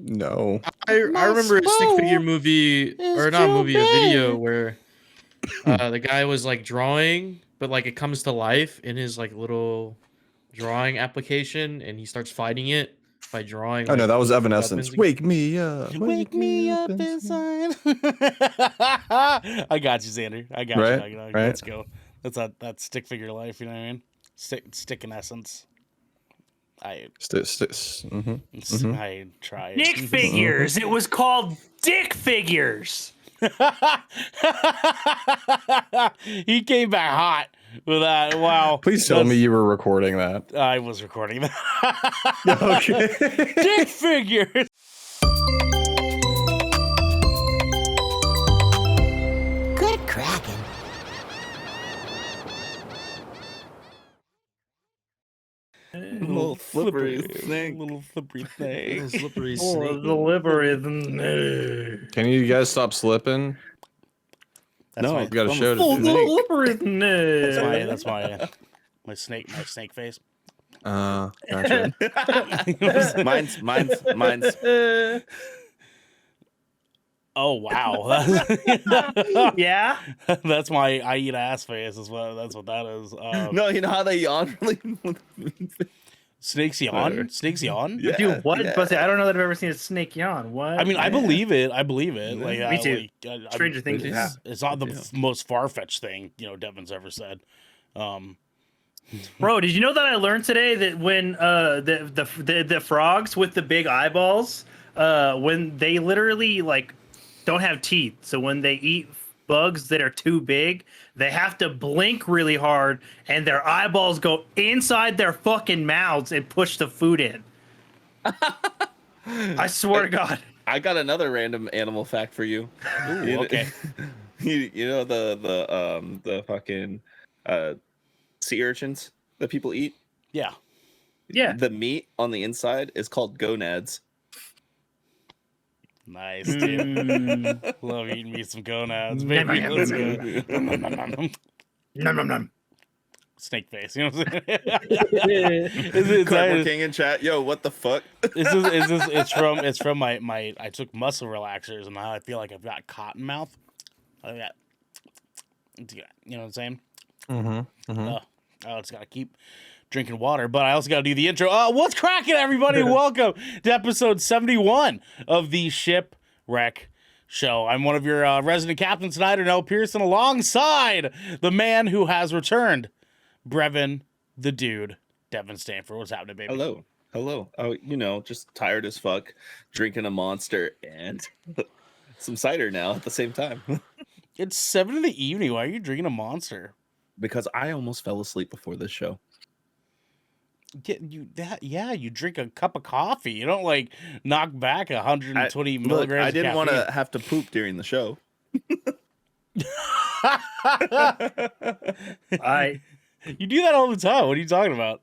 No. I remember a stick figure movie, or not a movie, a video where the guy was like drawing, but like it comes to life in his like little drawing application, and he starts fighting it by drawing. Oh no, Like that was different Evanescence. weapons. Wake me up. Wake me up inside. I got you, Xander. I got Right, you. right. Let's go. That's that stick figure life. You know what I mean? Stick in essence. I try. Dick figures. It was called Dick Figures. He came back hot with that. Wow. Please tell me you were recording that. I was recording that. Okay. Dick figures. Good Kraken. Little slippery snake. Little slippery snake. Slippery snake. Can you guys stop slipping? No, I've got a show to do. That's my snake face. Gotcha. Mine's. Oh wow. Yeah. That's my I eat ass face is what that's what that is. No, you know how they yawn really? Snakes yawn? Snakes yawn? Yeah, Dude, what? yeah. But I don't know that I've ever seen a snake yawn. What? I mean, I believe it. Like, Me too. Stranger Things. It's not the most far-fetched thing, Devin's ever said. Bro, did you know that I learned today that when the frogs with the big eyeballs, when they literally like don't have teeth, so when they eat bugs that are too big, they have to blink really hard, and their eyeballs go inside their fucking mouths and push the food in. I swear to God. I got another random animal fact for you. Ooh, okay. You know the fucking sea urchins that people eat? Yeah. Yeah. The meat on the inside is called gonads. Nice, dude. Love eating me some gonads, baby. Let's go. Nom, nom, nom. Snake face, you know what I'm saying? Cardboard King in chat. Yo, what the fuck? It's from my I took muscle relaxers and now I feel like I've got cotton mouth. I got, you know what I'm saying? I just gotta keep drinking water, but I also gotta do the intro. What's cracking, everybody? Welcome to episode 71 of the Shipwreck Show. I'm one of your resident captains tonight, Noel Pearson, alongside the man who has returned, Brevin the Dude, Devin Stanford. What's happening, baby? Hello. Oh, just tired as fuck, drinking a Monster and some cider now at the same time. It's 7 in the evening. Why are you drinking a Monster? Because I almost fell asleep before this show. You drink a cup of coffee. You don't like knock back 120 milligrams. I didn't of want to caffeine. have to poop during the show. You do that all the time. What are you talking about?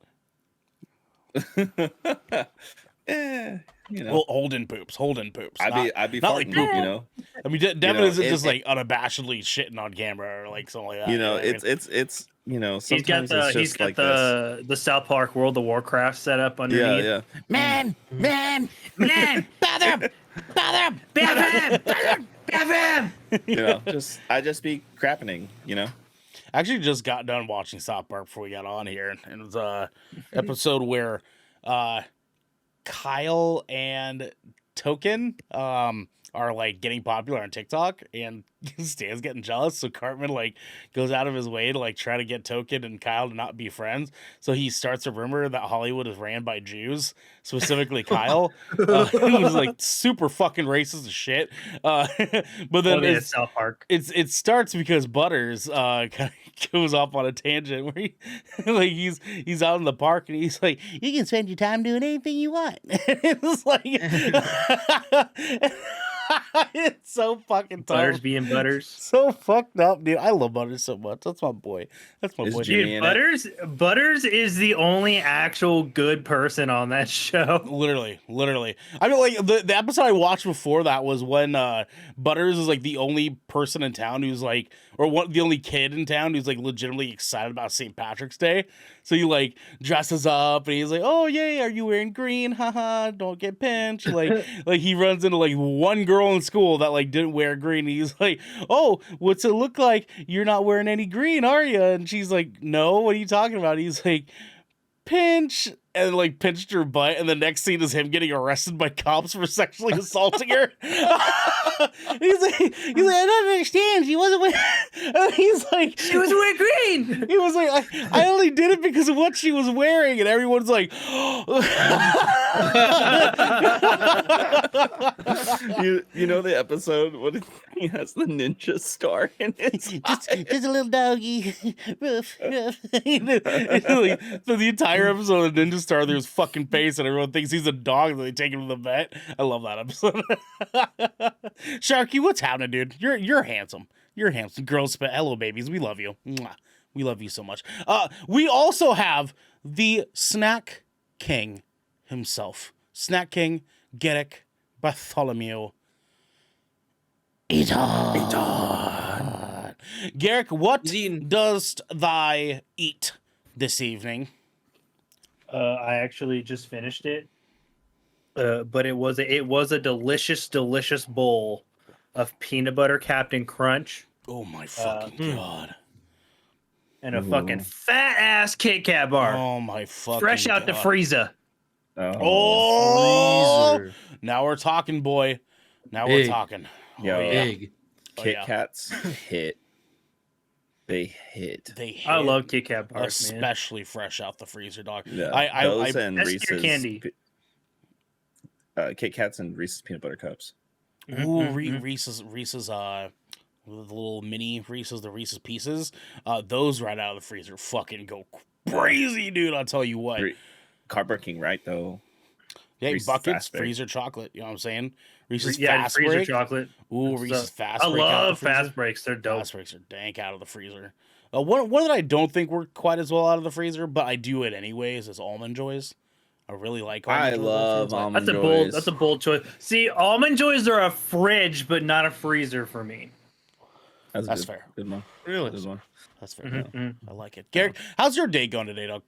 Well, Holden poops. I'd be not farting, like poop, you know. I mean, Devin isn't just like unabashedly shitting on camera or like something like that. It's He's got the South Park World of Warcraft set up underneath. Yeah. Man, bathroom. I just be crappening, I actually just got done watching South Park before we got on here, and it was a episode where Kyle and Token are like getting popular on TikTok, and Stan's getting jealous, so Cartman like goes out of his way to like try to get Token and Kyle to not be friends. So he starts a rumor that Hollywood is ran by Jews, specifically Kyle. It was like super fucking racist as shit. But then It's South Park. It starts because Butters kind of goes off on a tangent where he's out in the park and he's like, you can spend your time doing anything you want. It's like It's so fucking tough. Butters being Butters. So fucked up, dude. I love Butters so much. That's my boy. That's my Is boy. Jimmy Dude, in it? Butters is the only actual good person on that show. Literally. I mean, like the episode I watched before that was when Butters is like the only person in town who's like, or the only kid in town who's like legitimately excited about St. Patrick's Day. So he like dresses up and he's like, "Oh yay, are you wearing green? Haha, don't get pinched." Like he runs into like one girl in school that like didn't wear green. And he's like, "Oh, what's it look like? You're not wearing any green, are you?" And she's like, "No, what are you talking about?" He's like, "Pinch," and like pinched her butt, and the next scene is him getting arrested by cops for sexually assaulting her. he's like, I don't understand. She wasn't wearing. He's like, She was wearing green. he was like, I only did it because of what she was wearing, and everyone's like, You know the episode when he has the ninja star in his just a little doggy. Ruff, ruff. So the entire episode of Ninja Star, there's fucking face, and everyone thinks he's a dog, and they take him to the vet. I love that episode. Sharky, what's happening, dude? You're handsome. You're handsome. Girls, hello, babies. We love you. Mwah. We love you so much. We also have the Snack King himself. Snack King, Gerek Bartholomew. Eton. Garrick, what dost thy eat this evening? I actually just finished it, but it was a delicious bowl of peanut butter Captain Crunch Oh my fucking god. and a fucking fat ass Kit Kat bar, Oh my fucking fresh out the god. freezer. Oh, Freezer. now we're talking, boy. Now Big. we're talking. Oh, Yo, yeah. Big. Oh, Kit yeah. Kats hit. They hit. They hit, I love Kit Kat bars, man. especially fresh out the freezer, dog. Yeah, I those and That's your Reese's candy. Kit Kats and Reese's peanut butter cups. Ooh, Reese's, the little mini Reese's, the Reese's Pieces. Those right out of the freezer fucking go crazy, dude. I'll tell you what. Carb King, right though? Yeah, Reese's buckets, Fast Break. freezer chocolate. You know what I'm saying? Reese's Yeah, Fast freezer Break. chocolate. Ooh, Good Reese's stuff. Fast I Break. out of the love freezer. fast breaks. They're dope. Fast breaks are dank out of the freezer. One that I don't think work quite as well out of the freezer, but I do it anyways, is Almond Joys. I really like Almond I Joys. love Almond That's a Joys. bold. That's a bold choice. See, Almond Joys are a fridge, but not a freezer for me. That's That's good. fair. Good one. Really? Good one. That's fair. Mhm. I like it. Garrick, how's your day going today, dog?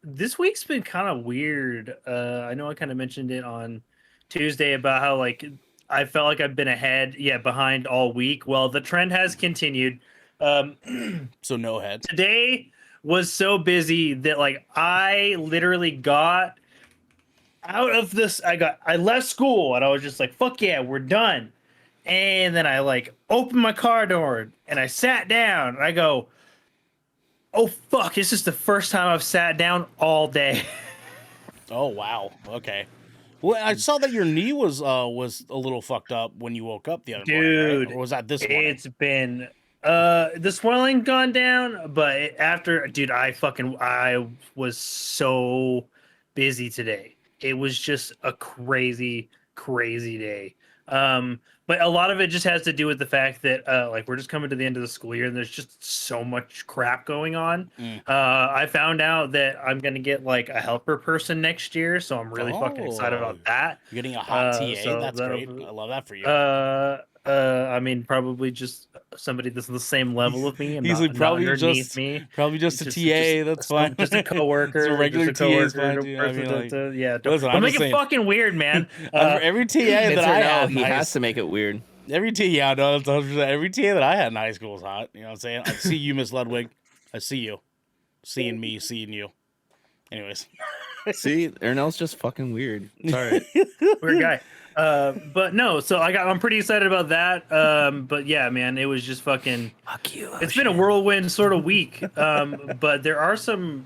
This week's been kind of weird. I know I kind of mentioned it on Tuesday about how like I felt like I've been behind all week. Well, the trend has continued. So no head. Today was so busy that like I literally got out of this. I left school and I was just like, "Fuck yeah, we're done." And then I like opened my car door and I sat down and I go, "Oh fuck, this is the first time I've sat down all day." Oh wow. Okay. Well, I saw that your knee was a little fucked up when you woke up the other morning. Dude, Right? Or was that this morning? It's been the swelling gone down, but after, dude, I was so busy today. It was just a crazy day. But a lot of it just has to do with the fact that like we're just coming to the end of the school year and there's just so much crap going on. I found out that I'm gonna get like a helper person next year, so I'm really fucking excited about that. You're getting a hot TA. so That's that'll great. be- I love that for you. I mean, probably just somebody that's the same level of me and He's not, like probably not underneath just me. probably just a TA. That's fine. Just a coworker. It's a regular just a TA is coworker, fine, too. I mean, like, yeah. listen, I'm Don't make just it saying. fucking weird, man. Every TA that I had, he has to make it weird. every TA, yeah, no, that's 100%. Every TA that I had in high school was hot. You know what I'm saying? I see you, Miss Ludwig. I see you. Seeing me, seeing you. Anyways. See, Ernell's just fucking weird. Sorry. Weird guy. But no, so I'm pretty excited about that. But yeah, man, it was just fucking. Fuck you. It's been a whirlwind sort of week. But there's some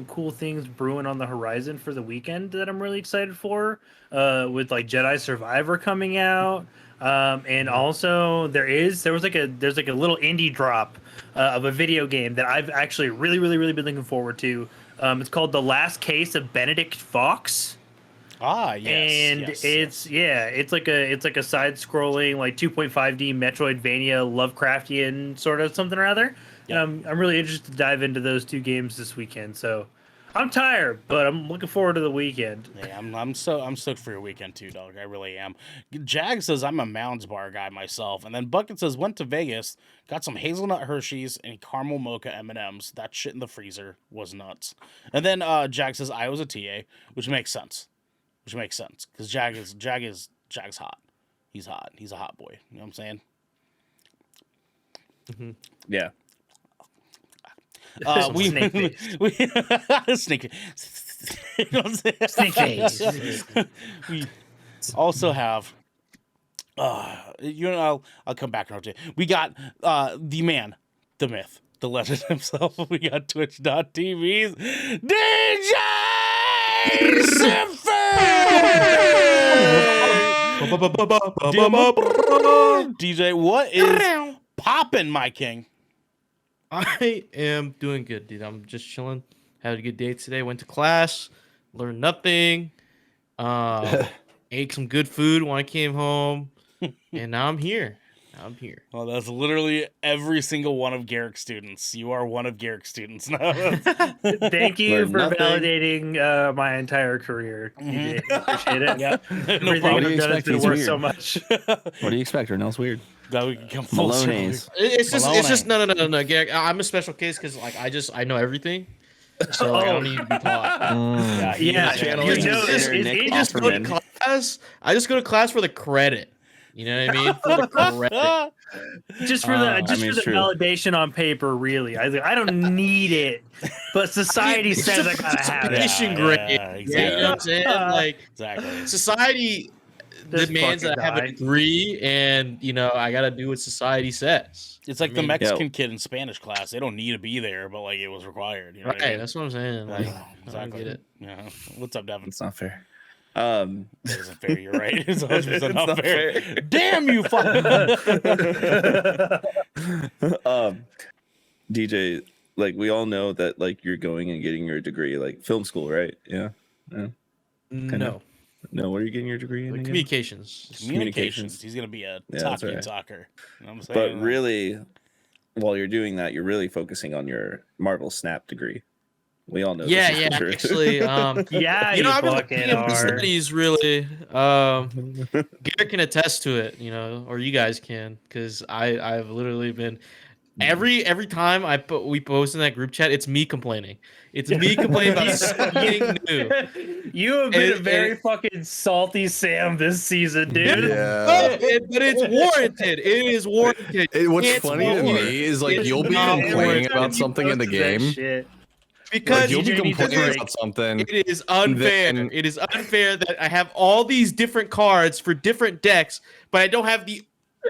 cool things brewing on the horizon for the weekend that I'm really excited for. With like Jedi Survivor coming out. And also there's like a little indie drop of a video game that I've actually really been looking forward to. It's called The Last Case of Benedict Fox. Ah, yes. And it's like a side scrolling like 2.5D Metroidvania Lovecraftian sort of something or other. Yep. And I'm really interested to dive into those two games this weekend. So I'm tired, but I'm looking forward to the weekend. Yeah, I'm stoked for your weekend too, dog. I really am. Jag says I'm a Mounds Bar guy myself, and then Bucket says went to Vegas, got some hazelnut Hershey's and caramel mocha M&Ms. That shit in the freezer was nuts. And then Jag says I was a TA, which makes sense. Because Jag's hot. He's hot. He's a hot boy. You know what I'm saying? Yeah. Snake Snake. You know what I'm saying? Snake face. We also have I'll come back and rotate. We got the man, the myth, the legend himself. We got twitch.tv's DJ DJ, what is poppin', my king? I am doing good, dude. I'm just chilling. Had a good day today. Went to class, learned nothing. Ate some good food when I came home, and now I'm here. Well, that's literally every single one of Garrick's students. You are one of Garrick's students now. Thank you Learn for nothing. validating my entire career. You did. Appreciate it. Yep. Everything problem. I've done has been He's worth weird. so much. What do you expect? Renell's weird. That we can come full circle. Maloney's. It's just no. Garrick, I'm a special case because like I know everything, so like, I don't need to be taught. Yeah, Channel you is know, his inner it's Nick just go to Offerman. class. I just go to class for the credit. You know what I mean? For the credit. just for I the mean, it's true. validation on paper. Really, I don't need it, but society It's says just I gotta have it. participation Yeah, grade. yeah, You know what I'm saying? Like Exactly. society This demands that I have a fucking degree, and I gotta do what society says. It's like I the mean, Mexican kid in Spanish class. They don't need to be there, but like it was required. You know what I Right, mean? that's what I'm saying. Like, Exactly. I don't get it. Yeah. What's up, Devin? It's not fair. That isn't fair. You're right. It's 100% It's not not fair. fair. Damn you, fucking. DJ, like we all know that like you're going and getting your degree, like film school, right? Yeah. No, No, where are you getting your degree in? like again? communications. Communications. He's gonna be a Yeah, that's talkie right. talker. You know what I'm saying? But really, while you're doing that, you're really focusing on your Marvel Snap degree. We all know. Yeah, this is yeah. true. Actually, Yeah, I've been fucking looking into are. studies really. Garrett can attest to it, or you guys can, because I've literally been every time we post in that group chat, it's me complaining. It's me complaining about something new. You have been a And- very fucking salty Sam this season, dude. Yeah. But it's warranted. It is warranted. What's It's funny to warranted. me is like It's you'll be not complaining warranted. about something in the game. Because Like, you'll be DJ needs a complaining break. about something. it is unfair. Then- It is unfair that I have all these different cards for different decks, but I don't have the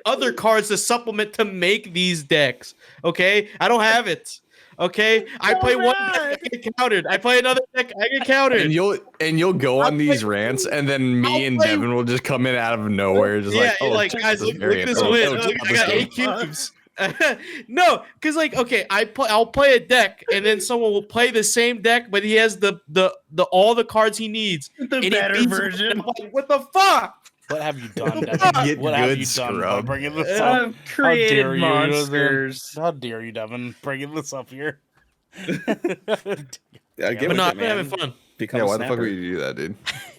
other cards to supplement to make these decks. Okay, I don't have it. Okay, I play one deck, I get countered. I play another deck, I get countered. And you'll go on these rants, and then me I'll and play- Devin will just come in out of nowhere, just Yeah, like, oh, like check guys, this look variant. this Oh, win. oh, Look, check I this got game. 8 cubes. No, because like okay, I'll play a deck, and then someone will play the same deck, but he has the all the cards he needs. The and he better beats him. version. And I'm like, what the fuck? What have you done, Devin? Get What have good, you done by scrub. bringing this up? I've created dare you, monsters. How dare you, Devin, bringing this up here? Yeah, get But with no, it, I've been having man. fun. Become Yeah, a why the fuck snapper. would you do that, dude?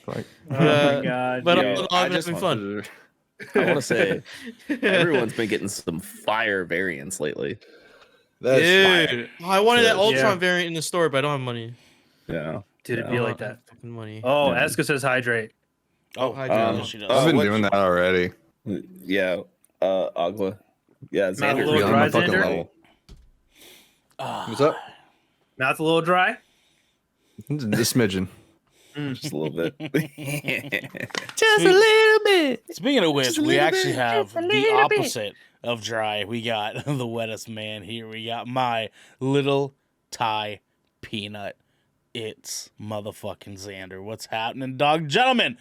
Like, Oh my god. But Yo, I'm I having just fun. I want to say everyone's been getting some fire variants lately. that's Dude, I wanted that Yeah. Ultron variant in the store, but I don't have money. Yeah. Dude, it'd I be don't like have that. fucking money. Oh, Yeah. Eska says hydrate. Oh, I yeah, do. she does. I've been what- doing that already. Yeah. Agua. Yeah, Not a Xander. little on dry, my fucking Xander? level. Ah. What's up? Mouth a little dry. Just a smidgen. Just a little bit. Just a little bit. Speaking of which, we actually have the opposite of dry. We got the wettest man here. We got my little Thai peanut. It's motherfucking Xander. What's happening, dog? Gentlemen,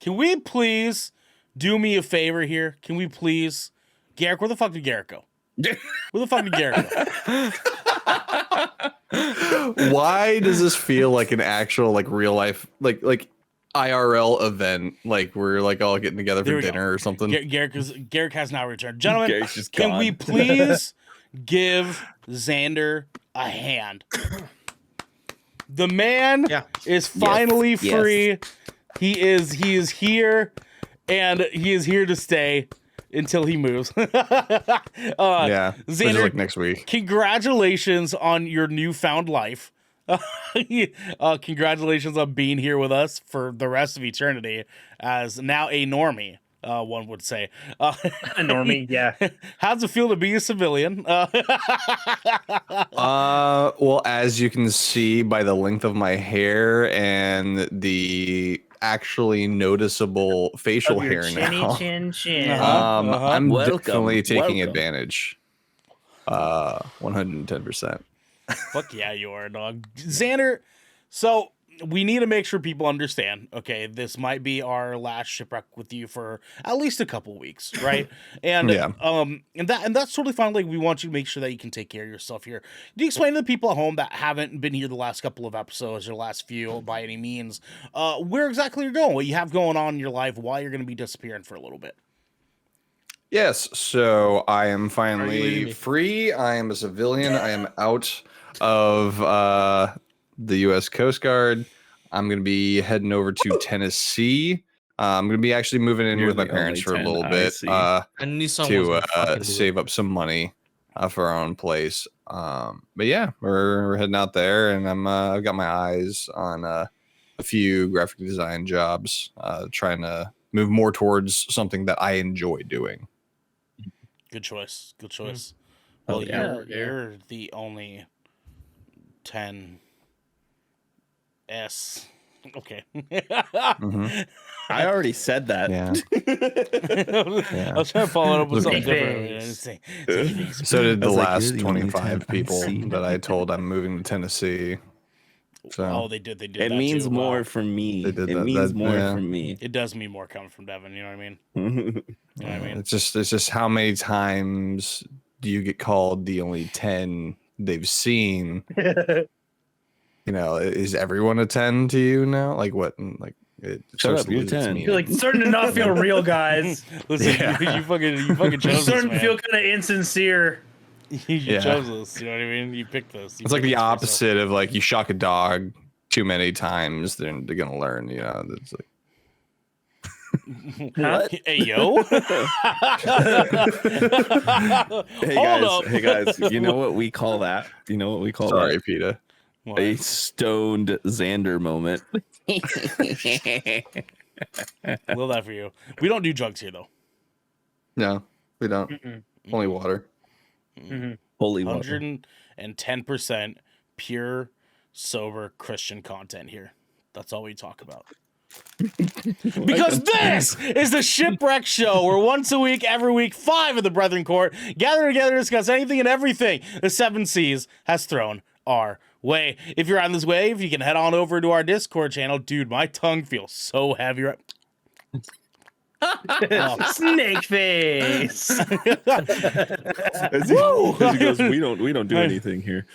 can we please do me a favor here? Can we please? Garrick, where the fuck did Garrick go? Where the fuck did Garrick go? Why does this feel like an actual, like, real life, like IRL event, like we're like all getting together There for we go. dinner or something. Garrick has now returned. Gentlemen, Garrick's just can we gone. please give Xander a hand? The man Yeah. is finally Yes. free. He is here, and he is here to stay until he moves. Yeah, which is Xander, like next week. congratulations on your newfound life. Congratulations on being here with us for the rest of eternity as now a normie, one would say. A normie, yeah. How's it feel to be a civilian? Well, as you can see by the length of my hair and the actually noticeable facial Of your hair chinny now, chin chin. I'm Welcome, definitely taking welcome. advantage. 110%. Fuck yeah, you are, dog. Xander, so we need to make sure people understand, okay, this might be our last shipwreck with you for at least a couple weeks, right? And Yeah. and that's totally fine. Like, we want you to make sure that you can take care of yourself here. Do you explain to the people at home that haven't been here the last couple of episodes or last few by any means, where exactly you're going, what you have going on in your life, why you're going to be disappearing for a little bit? Yes, so I am leaving finally me? free. I am a civilian. I am out of the U.S. Coast Guard. I'm going to be heading over to Tennessee. I'm going to be actually moving in You're with my the parents only for a 10 little I bit see. I knew someone to was gonna fucking do save it. up some money for our own place. But yeah, we're heading out there, and I've got my eyes on a few graphic design jobs, trying to move more towards something that I enjoy doing. Good choice. Good choice. Oh, Well, yeah. you're the only 10S. Okay. Mhm. I already said that. Yeah. I was trying to follow it up with something Okay. different. I didn't say- So did the I was like, last you're the only 25 10 I people see. that I told I'm moving to Tennessee. So Oh, they did. They did. It that means too. more Wow. from me. They did It that- means that- more yeah. from me. It does mean more coming from Devin. You know what I mean? You know what I mean? it's just how many times do you get called the only 10 they've seen? You know, is everyone a 10 to you now? Like what? Like it Shut starts up, to you're lose its 10. meaning. You're like starting to not feel real, guys. Listen, Yeah. you fucking chose this, Starting to man. feel kind of insincere. You Yeah. chose this. You know what I mean? You picked this. You It's like picked the this for yourself. opposite of like you shock a dog too many times, then they're gonna learn. You know, it's like Huh? Hey yo! Hold up. Hey guys, you know what we call that? You know what we call sorry, that? PETA. What? A stoned Xander moment. Love that for you. We don't do drugs here though. No, we don't. Only water. Holy water. 110% pure, sober Christian content here. That's all we talk about. Because this is the Shipwreck Show, where once a week, every week, 5 of the Brethren Court gather together to discuss anything and everything the Seven Seas has thrown our way. If you're on this wave, you can head on over to our Discord channel. Dude, my tongue feels so heavy right. Snake face. As he goes, we don't do anything here.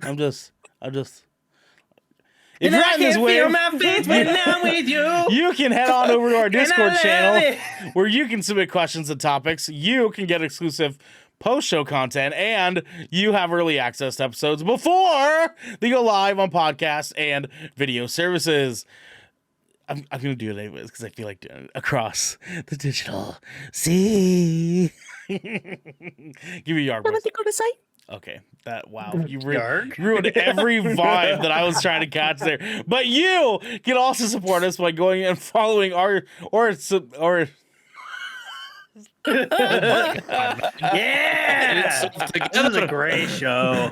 I'm just. If And you're I on this can feel wave, my face when I'm with you. you can head on over to our Discord love channel it. where you can submit questions and topics. You can get exclusive post-show content, and you have early access to episodes before they go live on podcast and video services. I'm going to do it anyways because I feel like doing it across the digital sea. Give me your voice. Okay, wow, you Yarg? ruined every vibe that I was trying to catch there. But you can also support us by going and following our Yeah. This was a great show.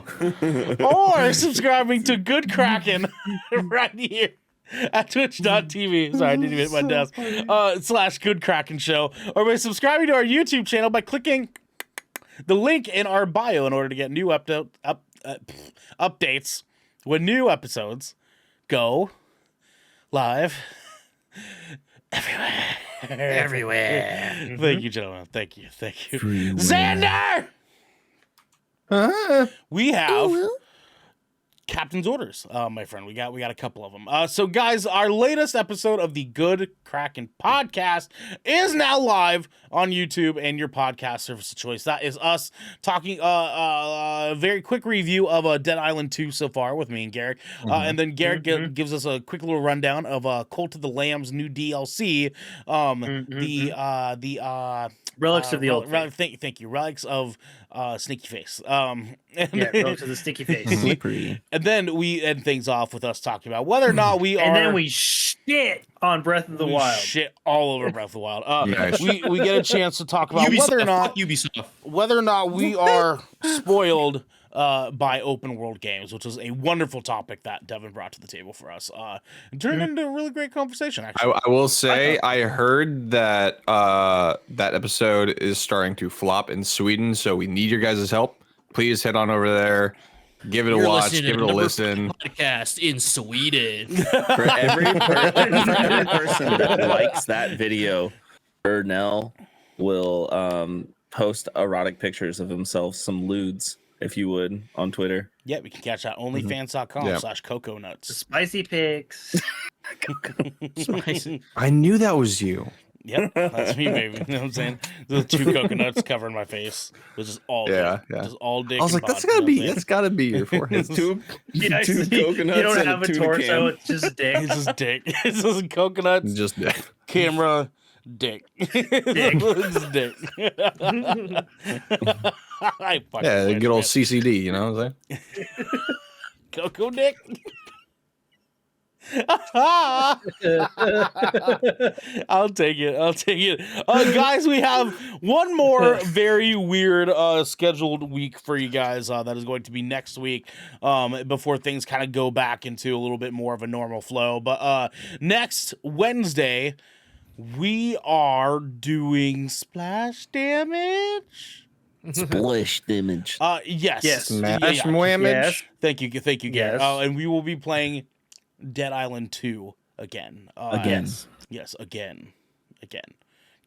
or subscribing to Good Kraken right here at twitch.tv. Sorry, I didn't even hit my desk. / Good Kraken Show. Or by subscribing to our YouTube channel by clicking the link in our bio in order to get new updates when new episodes go live everywhere. Thank you, gentlemen. Thank you. Xander! We have captain's orders, my friend. We got a couple of them. So guys, our latest episode of the Good Kraken podcast is now live on YouTube and your podcast service of choice. That is us talking a very quick review of Dead Island 2 so far with me and Garrick. And then Garrick gives us a quick little rundown of Cult of the Lamb's new DLC. The Relics of the Old Faith. Thank you. Relics of Sneaky Face. Relics of the Sticky Face. Slippery. And then we end things off with us talking about whether or not we are. And then we shit on Breath of the Wild. Shit all over Breath of the Wild. Nice. We get a chance to talk about Ubisoft, whether or not fuck Ubisoft. we are spoiled by open world games, which was a wonderful topic that Devin brought to the table for us. It turned into a really great conversation, actually. I will say I heard that that episode is starting to flop in Sweden, so we need your guys' help. Please head on over there, give it a watch, give it a listen. Podcast in Sweden. For every person that likes that video, Ernell will post erotic pictures of himself, some lewds, if you would, on Twitter. Yeah, we can catch that onlyfans.com/coconuts. Spicy pics. Spicy. I knew that was you. Yep, that's me, baby. You know what I'm saying? The 2 coconuts covering my face, which is all Yeah, dick. yeah. Just all dick. I was and like, that's pod, gotta you know what I'm be, that's gotta be your forehead. It's two Yeah, two coconuts you don't and have a tuna torso, can. it's just dick. saying? It's just dick. It's just coconuts, Just camera, dick. It's dick. I fucking yeah, wish, good old man. CCD. You know what I'm saying? Coco dick. I'll take it. Guys, we have one more very weird scheduled week for you guys that is going to be next week before things kind of go back into a little bit more of a normal flow. But next Wednesday, we are doing Splash Damage. Splish damage. Yes. Smash Yeah. damage. Yes. Thank you, Garrett. Yes. And we will be playing Dead Island 2 again. Again. Yes, again.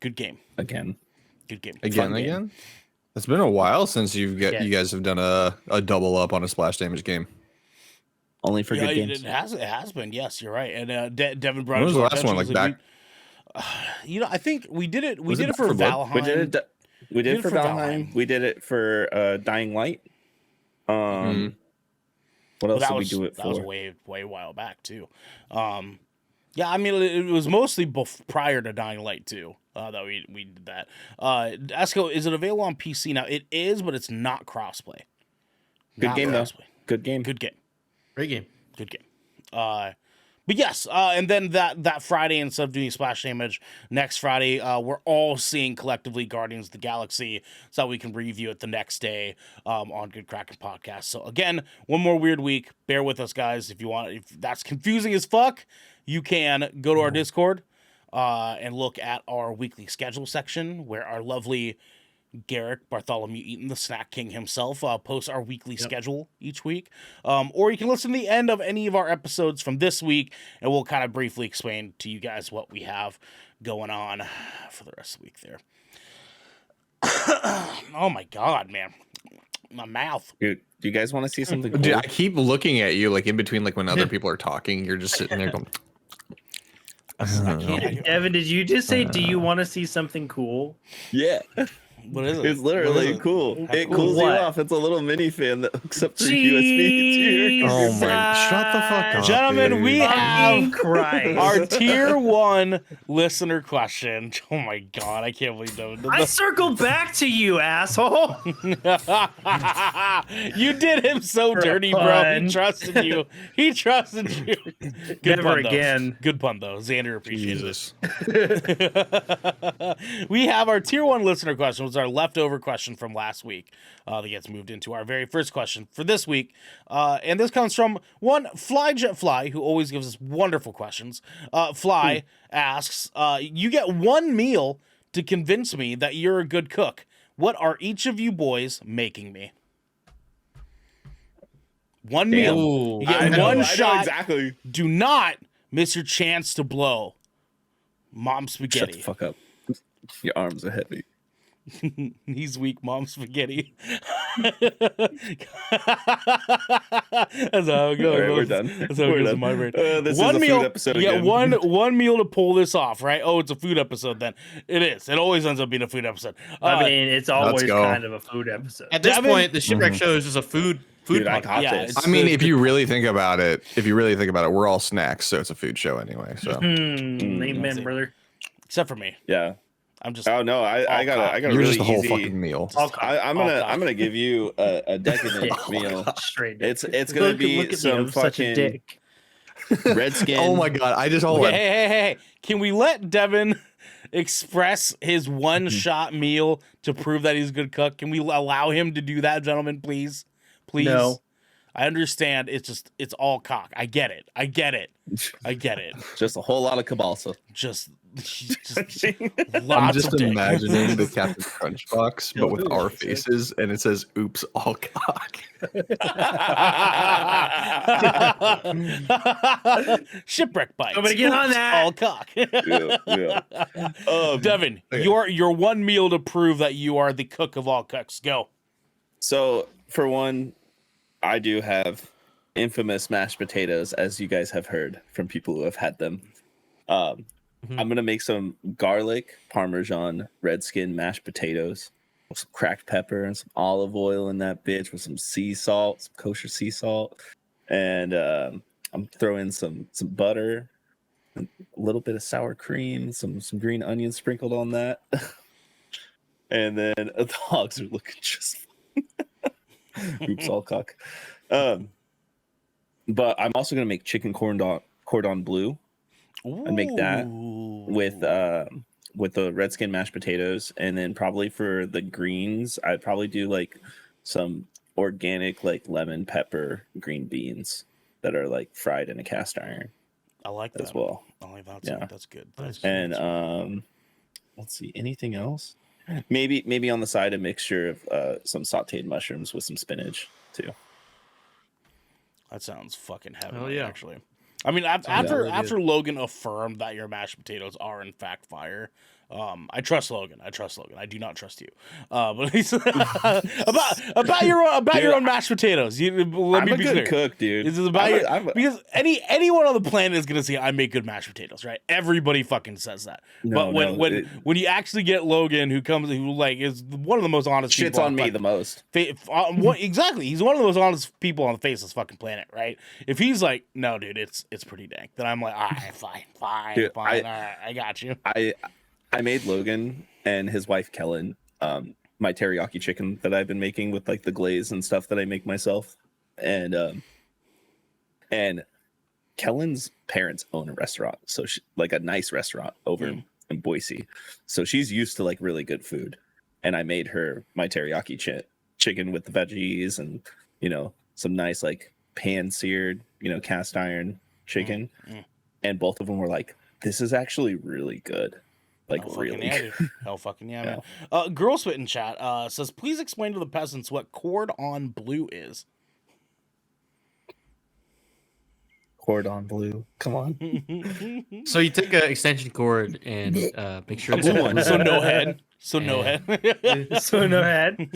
Good game. Again. Good game. Again, Fun game. again. It's been a while since you guys have done a double up on a splash damage game. Only for Yeah, good games. it has been. Yes, you're right. And Devin brought When was it the to our last one? attention, Like was back? I think we did it. We Was it did it Back for for Blood? Valheim. We did it for Valheim. Valheim. We did it for Dying Light. What else Well, did we do it that was for? way while back too. Yeah, I mean it was mostly prior to Dying Light 2 that we did that. Esco, is it available on PC now? It is, but it's not crossplay. Good game though. crossplay. Good game. Good game. Great game. Good game. But yes, and then that Friday, instead of doing Splash Damage, next Friday, we're all seeing collectively Guardians of the Galaxy so that we can review it the next day on Good Kraken Podcast. So again, one more weird week. Bear with us, guys. If that's confusing as fuck, you can go to our Discord and look at our weekly schedule section where our lovely Garrick Bartholomew Eaton, the Snack King himself, posts our weekly schedule each week. Or you can listen to the end of any of our episodes from this week, and we'll kind of briefly explain to you guys what we have going on for the rest of the week there. Oh my God, man. My mouth. Dude, do you guys want to see something cool? Dude, I keep looking at you like in between, like when other people are talking, you're just sitting there going. I can't. Evan, did you just say, do you want to see something cool? Yeah. What is it? It's literally What is it? cool. It cool. cools you What? off. It's a little mini fan that hooks up through USB to your Oh my! Shut the fuck up, Gentlemen, dude. we Fucking have Christ. our tier 1 listener question. Oh my God, I can't believe that. I circled back to you, asshole. You did him so dirty, bro. fun. He trusted you. He trusted you. Good Never pun, though. again. Good pun, though. Xander appreciates Jesus. We have our tier 1 listener question. It was our leftover question from last week that gets moved into our very first question for this week. And this comes from one Flyjet Fly, who always gives us wonderful questions. Fly asks, you get one meal to convince me that you're a good cook. What are each of you boys making me? One meal. Ooh. You get I know shot. exactly. Do not miss your chance to blow. Mom Shut spaghetti. the fuck up. Your arms are heavy. He's weak, Mom spaghetti. That's how it goes. All right, we're done. That's how it We're goes done. in my brain. This One is a meal, food episode yeah, again. one meal to pull this off, right? Oh, it's a food episode. Then it is. It always ends up being a food episode. I mean, it's always go. kind of a food episode. At this Devin- point, the Shipwreck show is just a food Dude, I podcast. got Yeah, this. it's- I mean, it's if you really think about it, we're all snacks, so it's a food show anyway. So Amen, brother. except for me. Yeah. I'm just. Oh no, I got a you're really just a whole easy. fucking meal. I'm gonna give you a decadent meal. Straight dick. It's gonna be look at me, some I'm such a fucking dick. Redskin. Oh my god! I just hold Okay, on. hey. Can we let Devin express his one-shot meal to prove that he's a good cook? Can we allow him to do that, gentlemen? Please. No. I understand. It's all cock. I get it. Just a whole lot of kielbasa. Just I'm lots just of dick. imagining the Captain Crunch box, but with our faces, and it says "Oops, all cock." Shipwreck bites. Somebody get on Oops, that. All cock. Yeah. Devin, okay. your one meal to prove that you are the cook of all cooks. Go. So for one, I do have infamous mashed potatoes, as you guys have heard from people who have had them. I'm gonna make some garlic Parmesan Redskin mashed potatoes with some cracked pepper and some olive oil in that bitch with some sea salt, some kosher sea salt, and I'm throwing some butter, a little bit of sour cream, some green onions sprinkled on that, and then the hogs are looking just oops all cock. But I'm also gonna make chicken cordon bleu. I'd make that with the Redskin mashed potatoes, and then probably for the greens, I'd probably do like some organic like lemon pepper green beans that are like fried in a cast iron I like that as well. I like that. Yeah. That's good. That's And let's see, anything else? Maybe on the side a mixture of some sautéed mushrooms with some spinach too. that sounds fucking heavenly. Hell yeah. Actually, I mean, after Logan affirmed that your mashed potatoes are in fact fire, I trust Logan. I do not trust you. But he's about your own mashed potatoes. Let I'm me a be good clear. cook, dude. This is about I'm a- because anyone on the planet is gonna say I make good mashed potatoes, right? Everybody fucking says that. No, but when you actually get Logan, who like is one of the most honest shits people on me fucking- the most. Exactly, he's one of the most honest people on the face of this fucking planet, right? If he's like, no, dude, it's pretty dank, then I'm like, all right, fine, Dude, all right, I got you. I made Logan and his wife Kellen my teriyaki chicken that I've been making with like the glaze and stuff that I make myself, and Kellen's parents own a restaurant, so like a nice restaurant over in Boise, so she's used to like really good food, and I made her my teriyaki chicken with the veggies and some nice like pan seared cast iron chicken, and both of them were like, this is actually really good. Like Hell really fucking yeah, good. dude. Hell fucking yeah, man. Girl Spit in chat says, please explain to the peasants what cordon bleu is. Cordon bleu. Come on. So you take an extension cord and make sure it's So no head. So no Yeah. head. So no head.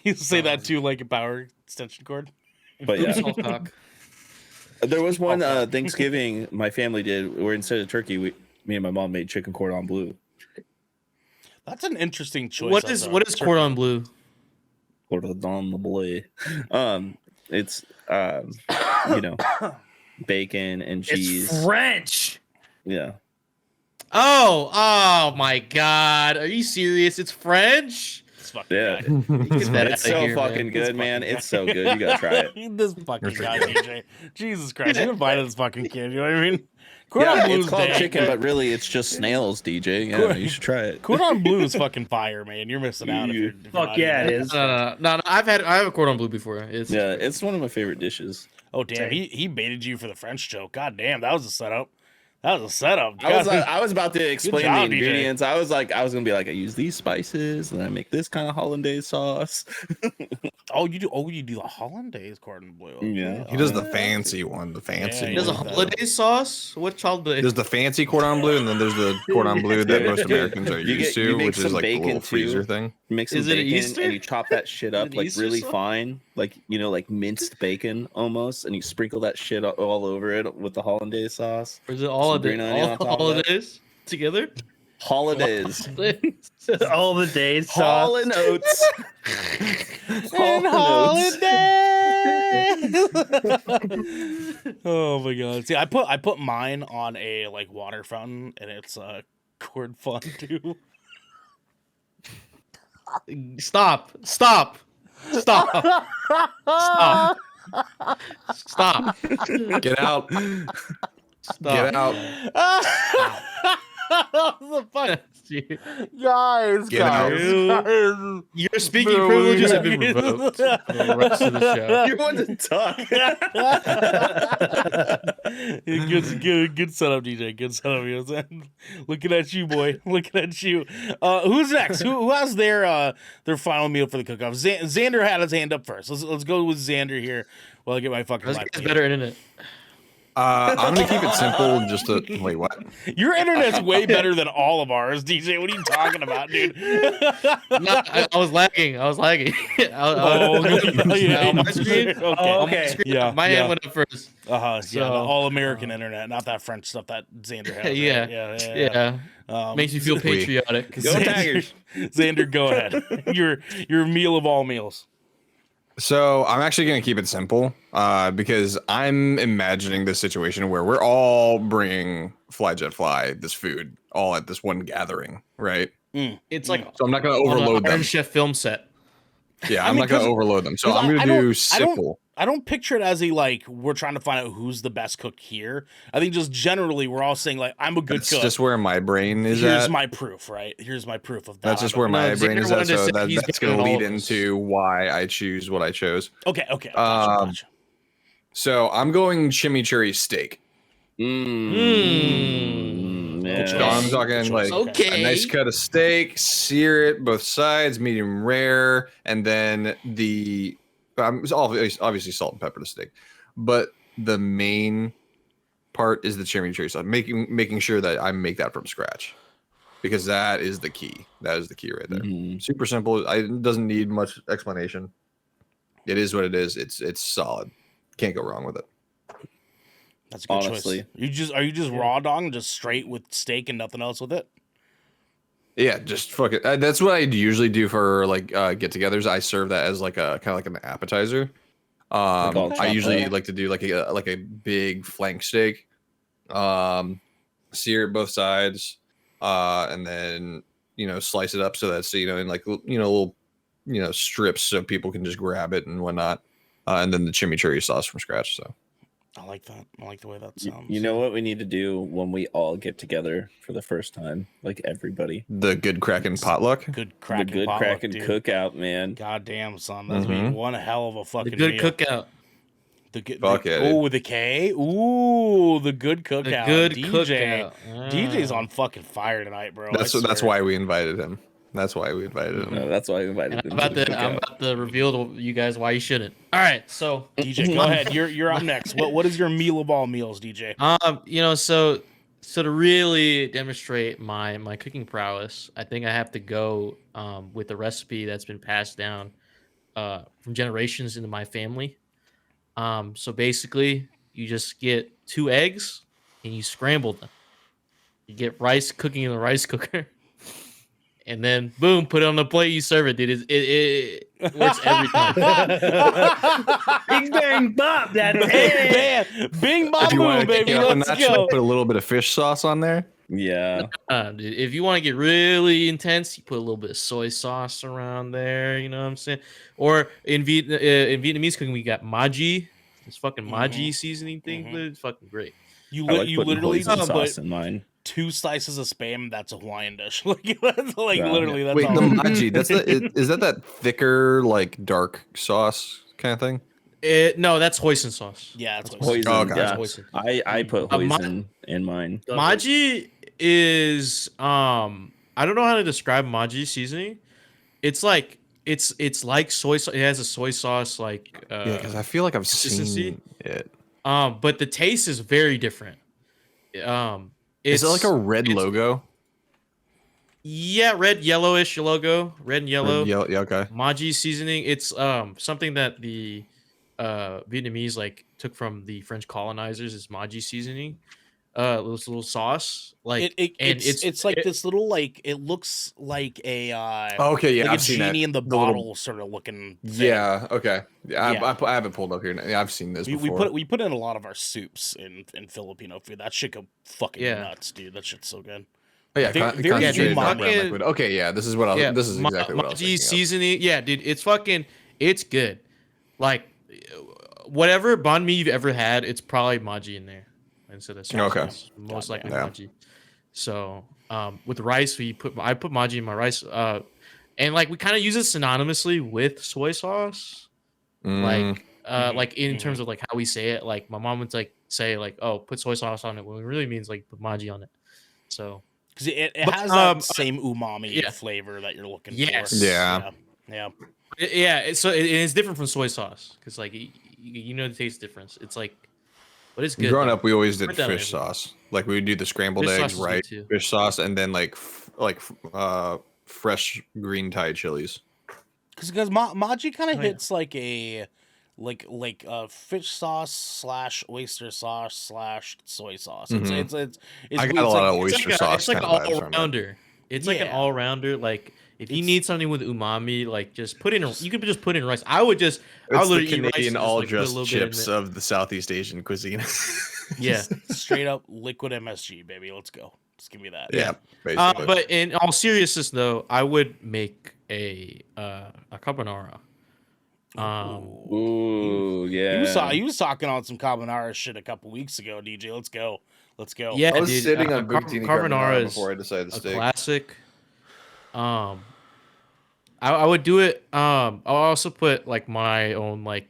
You say that too, like a power extension cord. But yeah, all cock. there was one Thanksgiving my family did where instead of turkey, me and my mom made chicken cordon bleu. That's an interesting choice. What as is a turkey. cordon bleu? Cordon bleu. It's bacon and cheese. It's French. Yeah. Oh my God! Are you serious? It's French. This fucking Yeah. guy. Get that It's outta so here, fucking man. good, man. It's so good. You gotta try it. This fucking guy, DJ. Jesus Christ. You invited this fucking kid. You know what I mean? Cordon Yeah, bleu's it's called dank. chicken, but really it's just snails, DJ. Yeah, you should try it. Cordon bleu is fucking fire, man. You're missing out. If you're Fuck not yeah, eating it is. No. I have a cordon bleu before. It's Yeah, it's one of my favorite dishes. Oh damn, he baited you for the French joke. God damn, that was a setup. That was a setup. I was about to explain job, the DJ. ingredients. I was gonna be like, I use these spices and I make this kind of hollandaise sauce. you do the hollandaise cordon bleu. Okay. Yeah. He does the fancy one, the fancy. Yeah, He does a Yeah. holiday sauce. What holiday? There's the fancy cordon bleu, and then there's the cordon bleu that most Americans are You used get- you to, make which is some like the bacon, little too. freezer thing. mix some Is it bacon Easter? and you chop that shit Is up it like Easter really sauce? fine, like like minced bacon almost, and you sprinkle that shit all over it with the hollandaise sauce. Or is it all Some of the green onion on top of that. holidays together? Holidays. All the days Hall sauce. and Oats. Hall and Oh my god! See, I put mine on a like water fountain, and it's corn fondue. Stop! Stop! Stop! Stop! Stop! Get out. Stop! Get out. The fuck, Dude, guys, Get out. your speaking privileges have been revoked for the rest of the show. You want to talk? Good setup, DJ. Good setup. You know what I'm saying? Looking at you, boy. Looking at you. Who's next? Who has their final meal for the cook-off? Xander had his hand up first. Let's go with Xander here while I get my fucking This life. guy's better internet. I'm gonna keep it simple. Just to wait. What? Your internet's way better than all of ours, DJ. What are you talking about, dude? No, I was lagging. I was lagging. Oh, yeah. On my screen. Okay. On my Okay. screen, Yeah, my yeah. hand went up first. Yeah, So- the all-American internet, not that French stuff that Xander has. Right? Yeah. Yeah. Makes me feel patriotic. Go Tigers. Xander, go ahead. Your meal of all meals. So I'm actually gonna keep it simple, because I'm imagining this situation where we're all bringing this food all at this one gathering, right? It's like So I'm not gonna on overload an them. Iron Chef film set. Yeah, I I'm mean, not gonna 'cause- overload them. So 'cause I'm I gonna don't- do I don't- simple. I don't picture it as we're trying to find out who's the best cook here. I think just generally we're all saying like I'm a good That's cook. just where my brain is Here's at. my proof, right? Here's my proof of that. That's just I'm where a- my No, brain Xander is at. wanted to So say he's that's better gonna than lead all of us. into why I choose what I chose. Okay. Gotcha. So I'm going chimichurri steak. Yeah. So I'm Good talking choice. like Okay. a nice cut of steak, sear it both sides, medium rare, and then it's obviously salt and pepper to steak, but the main part is the chimichurri sauce. Making sure that I make that from scratch, because that is the key. That is the key right there. Super simple. It doesn't need much explanation. It is what it is. It's solid. Can't go wrong with it. That's a good Honestly. choice. Are you just raw dog, just straight with steak and nothing else with it? Yeah, just fuck it. That's what I usually do for like get-togethers. I serve that as like a kind of like an appetizer. all I chopped usually up? like to do like a big flank steak, sear it both sides, and then slice it up so that's in like little strips so people can just grab it and whatnot, and then the chimichurri sauce from scratch. So I like that. I like the way that You, sounds. you know what we need to do when we all get together for the first time, like everybody. the good Kraken potluck. Good Kraken. The good potluck, Kraken dude. cookout, man. God damn, son. That's gonna be one hell of a The fucking good meal. cookout. The good. Fuck yeah, dude. Oh, with the K. Ooh, the good The cookout. good DJ. cookout. DJ's on fucking fire tonight, bro. That's I swear. why we invited him. That's why we invited him. No, that's why I invited And him. I'm to the I'm cookout. about to reveal to you guys why you shouldn't. All right, so DJ, go ahead. You're up next. What is your meal of all meals, DJ? so to really demonstrate my cooking prowess, I think I have to go with a recipe that's been passed down from generations into my family. So basically, you just get 2 eggs and you scramble them. You get rice cooking in the rice cooker, and then boom, put it on the plate. You serve it, dude. It works every time. Bing bang bop. That's it. Man, bing bong If you boom, want to baby. kick it up a Let's notch, go. put a little bit of fish sauce on there. Yeah. Dude, if you want to get really intense, you put a little bit of soy sauce around there. You know what I'm saying? Or in Vietnamese cooking, we got maji. This fucking maji seasoning thing. It's fucking great. You I like you putting literally hoisin put sauce in mine. 2 slices of Spam. That's a Hawaiian dish. like Yeah. literally, that's Wait, all. the maji. Is that thicker, like dark sauce kind of thing? No, that's hoisin sauce. Yeah, that's what Hoisin, Oh, okay. yeah. Hoisin. I put ma- hoisin in mine. Maji is I don't know how to describe maji seasoning. It's like it's like soy sauce. It has a soy sauce like Yeah, because I feel like I've consistency? seen it. but the taste is very different. Is it like a red it's- logo? Yeah, red yellowish logo, red and yellow. Yeah, okay. Maji seasoning. It's something that the Vietnamese like took from the French colonizers. Is Maji seasoning. This little sauce, like, It's like this little like it looks like a Okay, yeah, like I've a seen that. genie in the The little- bottle sort of looking thing. Yeah, okay. Yeah, Yeah. I have it pulled up here. Yeah, I've seen this before. We put in a lot of our soups in Filipino food. That shit go fucking Yeah. nuts, dude. That shit's so good. Oh, yeah, very- very concentrated umami. brown liquid. Okay, yeah, this is what I was, yeah, this is exactly what I was Maji thinking of. seasoning. Yeah, dude, it's good. Like, whatever banh mi you've ever had, it's probably Maji in there instead of sauce. Okay. It's most Goddamn. likely Maji. So, with rice, I put Maji in my rice. And like we kind of use it synonymously with soy sauce. Mm, Like in terms of like how we say it. Like my mom would like say like, "Oh, put soy sauce on it," when it really means like put Maji on it. So Because it But, has that same umami yeah. flavor that you're looking Yes. for. Yeah. Yeah. it's different from soy sauce because like you know the taste difference. It's like, but it's good. growing though. up, we always did Put that on fish everything. sauce. Like we would do the scrambled Fish sauce eggs, is good right? too. Fish sauce, and then like fresh green Thai chilies. Because Maji kind of Oh, yeah. hits like a fish sauce / oyster sauce / soy sauce. It's I got a lot of it's oyster It's sauce like an kind of vibes from it. all-rounder. It's like an Yeah. all-rounder. Like if you It's- need something with umami, like just put in. You could just put in rice. I would It's literally the eat rice and Canadian just, all like, put a dressed little bit in chips it. of the Southeast Asian cuisine. Yeah. straight up liquid MSG, baby. Let's go. Just give me that. Yeah, basically. But in all seriousness, though, I would make a carbonara. Ooh, yeah. He was talking on some carbonara shit a couple weeks ago, DJ. Let's go. Yeah, I was dude, sitting on bucatini carbonara is before I decided to a steak. classic. I would do it. I'll also put like my own like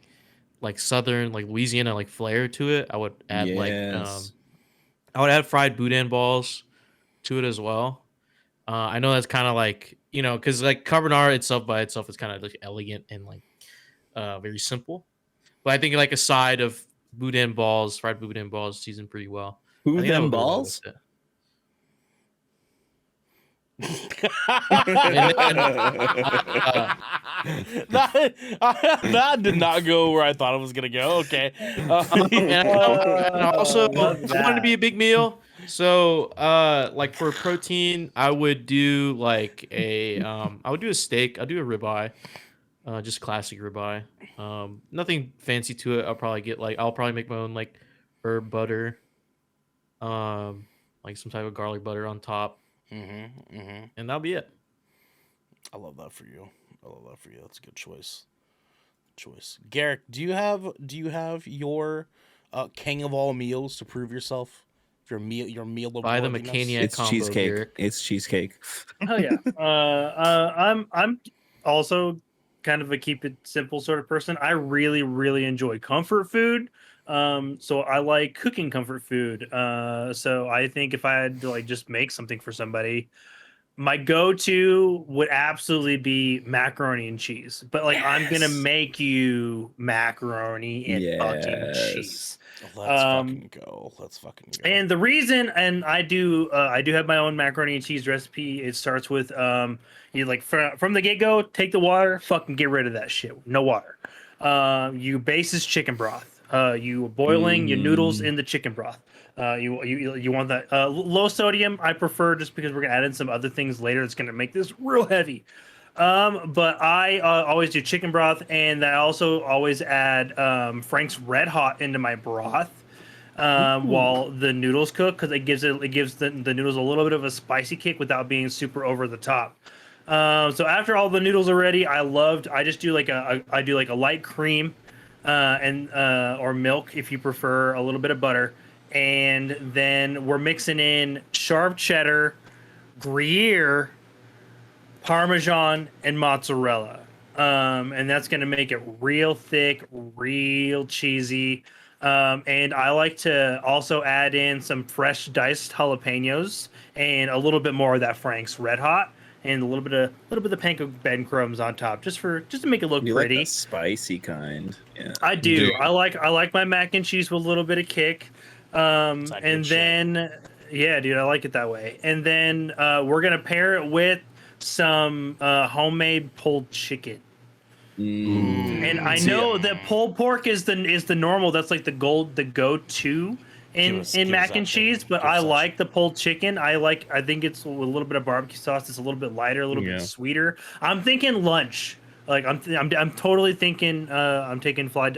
southern like Louisiana like flair to it. I would add Yes. I would add fried boudin balls to it as well. I know that's kind of like because like carbonara itself by itself is kind of like elegant and like very simple, but I think like a side of boudin balls, fried boudin balls, seasoned pretty well. I Who think that them would go well balls? with it. That did not go where I thought it was gonna go. Okay. And I also love I want it to be a that. big meal. So like for protein, I would do like I would do a steak. I'll do a ribeye. Just classic ribeye. Nothing fancy to it. I'll probably make my own like herb butter. Like some type of garlic butter on top. And that'll be it. I love that for you. That's a good choice. Garrick, do you have your king of all meals to prove yourself? Your meal of Buy the worthiness? McCaniac It's combo, cheesecake. Garrick. It's cheesecake. Oh yeah. I'm also kind of a keep it simple sort of person. I really, really enjoy comfort food. So I like cooking comfort food. So I think if I had to like just make something for somebody, my go-to would absolutely be macaroni and cheese. But like I'm gonna make you macaroni and fucking Yes. cheese. Let's fucking go. And the reason, and I do have my own macaroni and cheese recipe. It starts with you like from the get go, take the water, fucking get rid of that shit. No water. You base this chicken broth. You boiling your noodles in the chicken broth. You want that low sodium. I prefer just because we're gonna add in some other things later. It's gonna make this real heavy. But I always do chicken broth, and I also always add Frank's Red Hot into my broth while the noodles cook, because it gives the noodles a little bit of a spicy kick without being super over the top. So after all the noodles are ready, I just do like a light cream and or milk if you prefer, a little bit of butter, and then we're mixing in sharp cheddar, Gruyere, Parmesan, and mozzarella. And that's going to make it real thick, real cheesy. And I like to also add in some fresh diced jalapenos and a little bit more of that Frank's Red Hot, and a little bit of the panko bed crumbs on top, just to make it look You pretty. like the spicy kind. Yeah. I do. Dude. I like my mac and cheese with a little bit of kick. And good shit. then Yeah, dude, I like it that way. And then we're gonna pair it with some homemade pulled chicken. And I know that pulled pork is the normal. That's like the go-to in mac and cheese. But I like the pulled chicken. I think it's with a little bit of barbecue sauce. It's a little bit lighter, a little bit sweeter. I'm thinking lunch. Like I'm totally thinking I'm making fly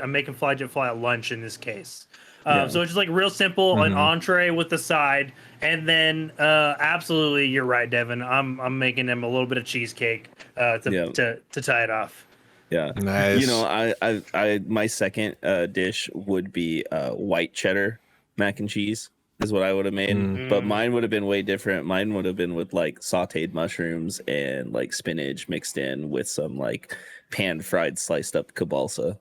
jet fly at lunch in this case. So it's just like real simple, an entree with the side, and then absolutely, you're right, Devin. I'm making them a little bit of cheesecake to tie it off. Yeah, nice. You know, I my second dish would be white cheddar mac and cheese is what I would have made, but mine would have been way different. Mine would have been with like sautéed mushrooms and like spinach mixed in with some like pan fried sliced up kibalsa.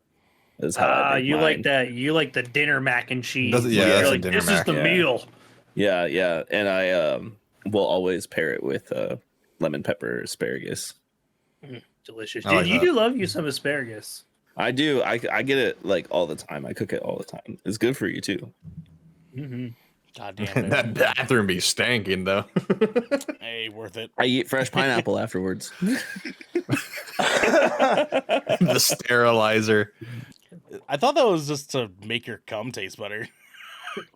Is how I make you mine. like that? You like the dinner mac and cheese? That's You're a like, dinner this is mac, the meal. Yeah, and I will always pair it with lemon pepper asparagus. Delicious. I like You that. do love you some asparagus. I do. I get it like all the time. I cook it all the time. It's good for you too. God damn it. That bathroom be stanking though. Hey, worth it. I eat fresh pineapple afterwards. The sterilizer. I thought that was just to make your cum taste better.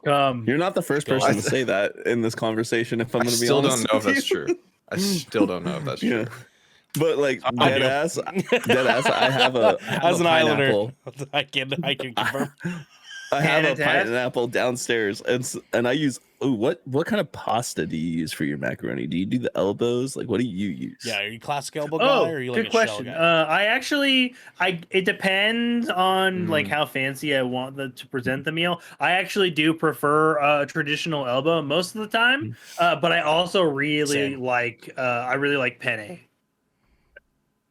You're not the first person to say that in this conversation. If I'm I going to be still honest, don't know if that's true. I still don't know if that's true. Yeah. But like dead ass, I have As an pineapple. islander, I can confirm. I have a Fantastic. pineapple downstairs, and I use. Ooh, what kind of pasta do you use for your macaroni? Do you do the elbows? Like, what do you use? Yeah, are you classic elbow guy Oh, or are you like good a question. shell guy? It depends on like how fancy I want to present the meal. I actually do prefer traditional elbow most of the time, but I also really like penne.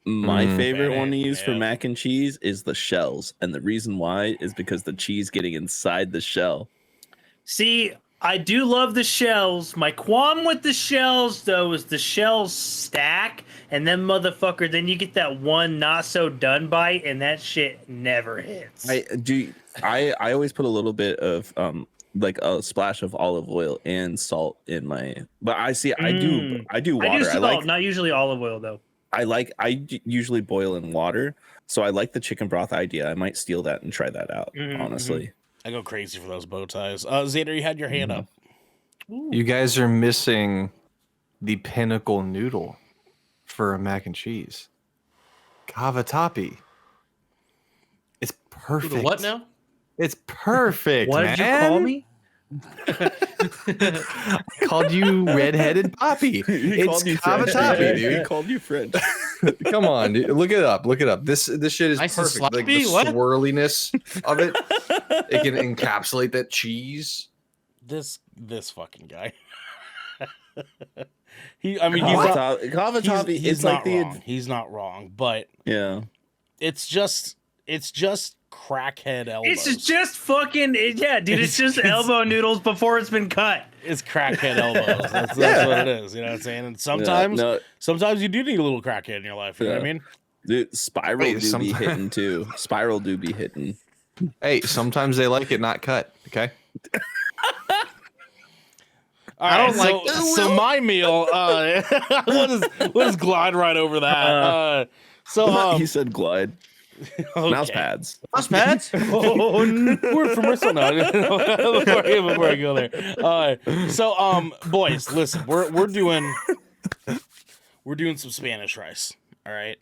My favorite one to Penne, use for yeah. mac and cheese is the shells, and the reason why is because the cheese getting inside the shell. See, I do love the shells. My qualm with the shells, though, is the shells stack, and then then you get that one not so done bite, and that shit never hits. I always put a little bit of like a splash of olive oil and salt in my. But I do water. I do salt, not usually olive oil, though. I usually boil in water, so I like the chicken broth idea. I might steal that and try that out. Honestly, I go crazy for those bow ties. Xander, you had your hand up. You guys are missing the pinnacle noodle for a mac and cheese. Cavatappi. It's perfect. The what now? It's perfect. What did you call me? I called you redheaded Poppy. It's Cavatappi, dude. He called you French. Come on, dude. Look it up. Look it up. This shit is Nice and perfect. Like the sloppy? What? swirliness of it. It can encapsulate that cheese. This fucking guy. He's not Cavatappi. he's It's not like wrong. He's not wrong, but yeah. it's just crackhead elbows. It's just fucking yeah, dude. It's just elbow noodles before it's been cut. It's crackhead elbows. That's what it is. You know what I'm saying? And sometimes you do need a little crackhead in your life. You know what I mean? Dude, Spiral be hitting too. Spiral do be hitting. Hey, sometimes they like it not cut. Okay. I don't like so my meal. We'll just glide right over that. He said glide. Okay. Mouse pads. Mouse pads? We're from Bristol now. Before I go there. Boys, listen, we're doing some Spanish rice. All right,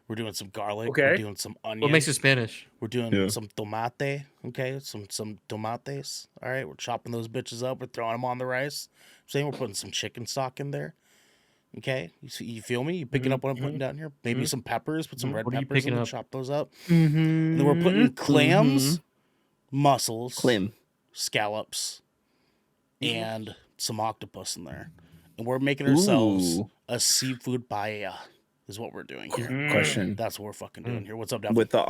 we're doing some garlic. Okay. We're doing some onion. What makes it Spanish? We're doing some tomate. Okay, some tomates. All right, we're chopping those bitches up. We're throwing them on the rice. I'm saying we're putting some chicken stock in there. Okay, you feel me? You picking up what I'm putting down here? Maybe some peppers. Put some red What are you peppers in picking and up? chop those up. And then we're putting clams, mussels, scallops, and some octopus in there. And we're making ourselves a seafood paella. Is what we're doing here. Question. That's what we're fucking doing here. What's up, Devin? With the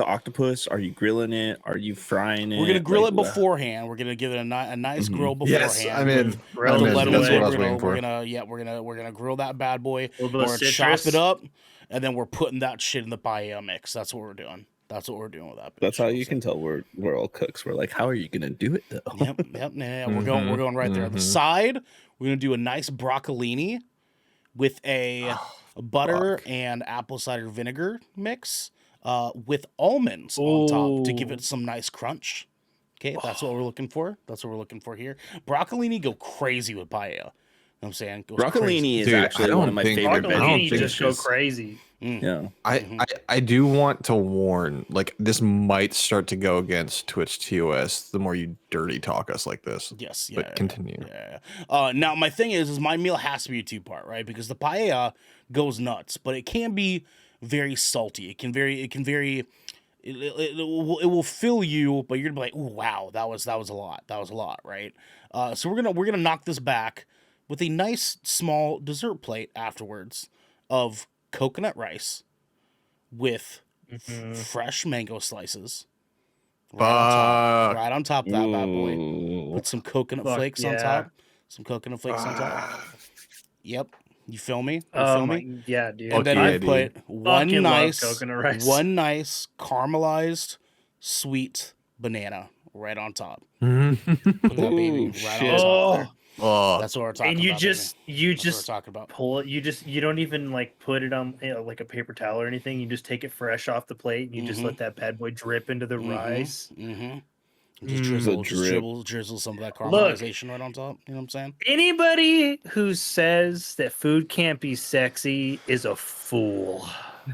octopus, are you grilling it? Are you frying it? We're gonna grill Like, it beforehand. We're gonna give it a nice grill beforehand. Yes, I'm in. With I'm the in. lead That's away. what I was waiting for. We're gonna grill that bad boy. Little bit We're of gonna chop citrus. it up, and then we're putting that shit in the paella mix. That's what we're doing. That's what we're doing with that. That's how you can tell we're all cooks. We're like, how are you gonna do it though? Yep. Yeah. We're going right there. On the side, we're gonna do a nice broccolini with a butter and apple cider vinegar mix, with almonds on top to give it some nice crunch. Okay, that's what we're looking for. That's what we're looking for here. Broccolini go crazy with paella. You know what I'm saying? Goes crazy. Broccolini is Dude, actually I one of my don't think- favorite I don't Broccolini think just go it's- crazy. Yeah. I do want to warn, like, this might start to go against Twitch TOS the more you dirty talk us like this. Yes. Yeah. But continue. Yeah. Now my thing is my meal has to be a 2-part, right? Because the paella goes nuts, but it can be very salty. It will fill you, but you're gonna be like, "Ooh, wow, that was a lot. That was a lot," right? So we're gonna knock this back with a nice small dessert plate afterwards of coconut rice with fresh mango slices. Right on top of that bad boy. Ooh. Put some coconut flakes on top. Some coconut flakes on top. Yep. You feel me? Yeah, dude. And then yeah, you put one fucking love nice coconut rice. one nice caramelized sweet banana right on top. Mhm. Put that baby Ooh, right shit. on top there. Oh, That's what we're talking And about. you baby. just That's what we're talking about. pull it. You don't even like put it on like a paper towel or anything. You just take it fresh off the plate and you just let that bad boy drip into the rice. Mm-hmm. The Just drizzle, drip. drizzle some of that Look. caramelization right on top. You know what I'm saying? Anybody who says that food can't be sexy is a fool.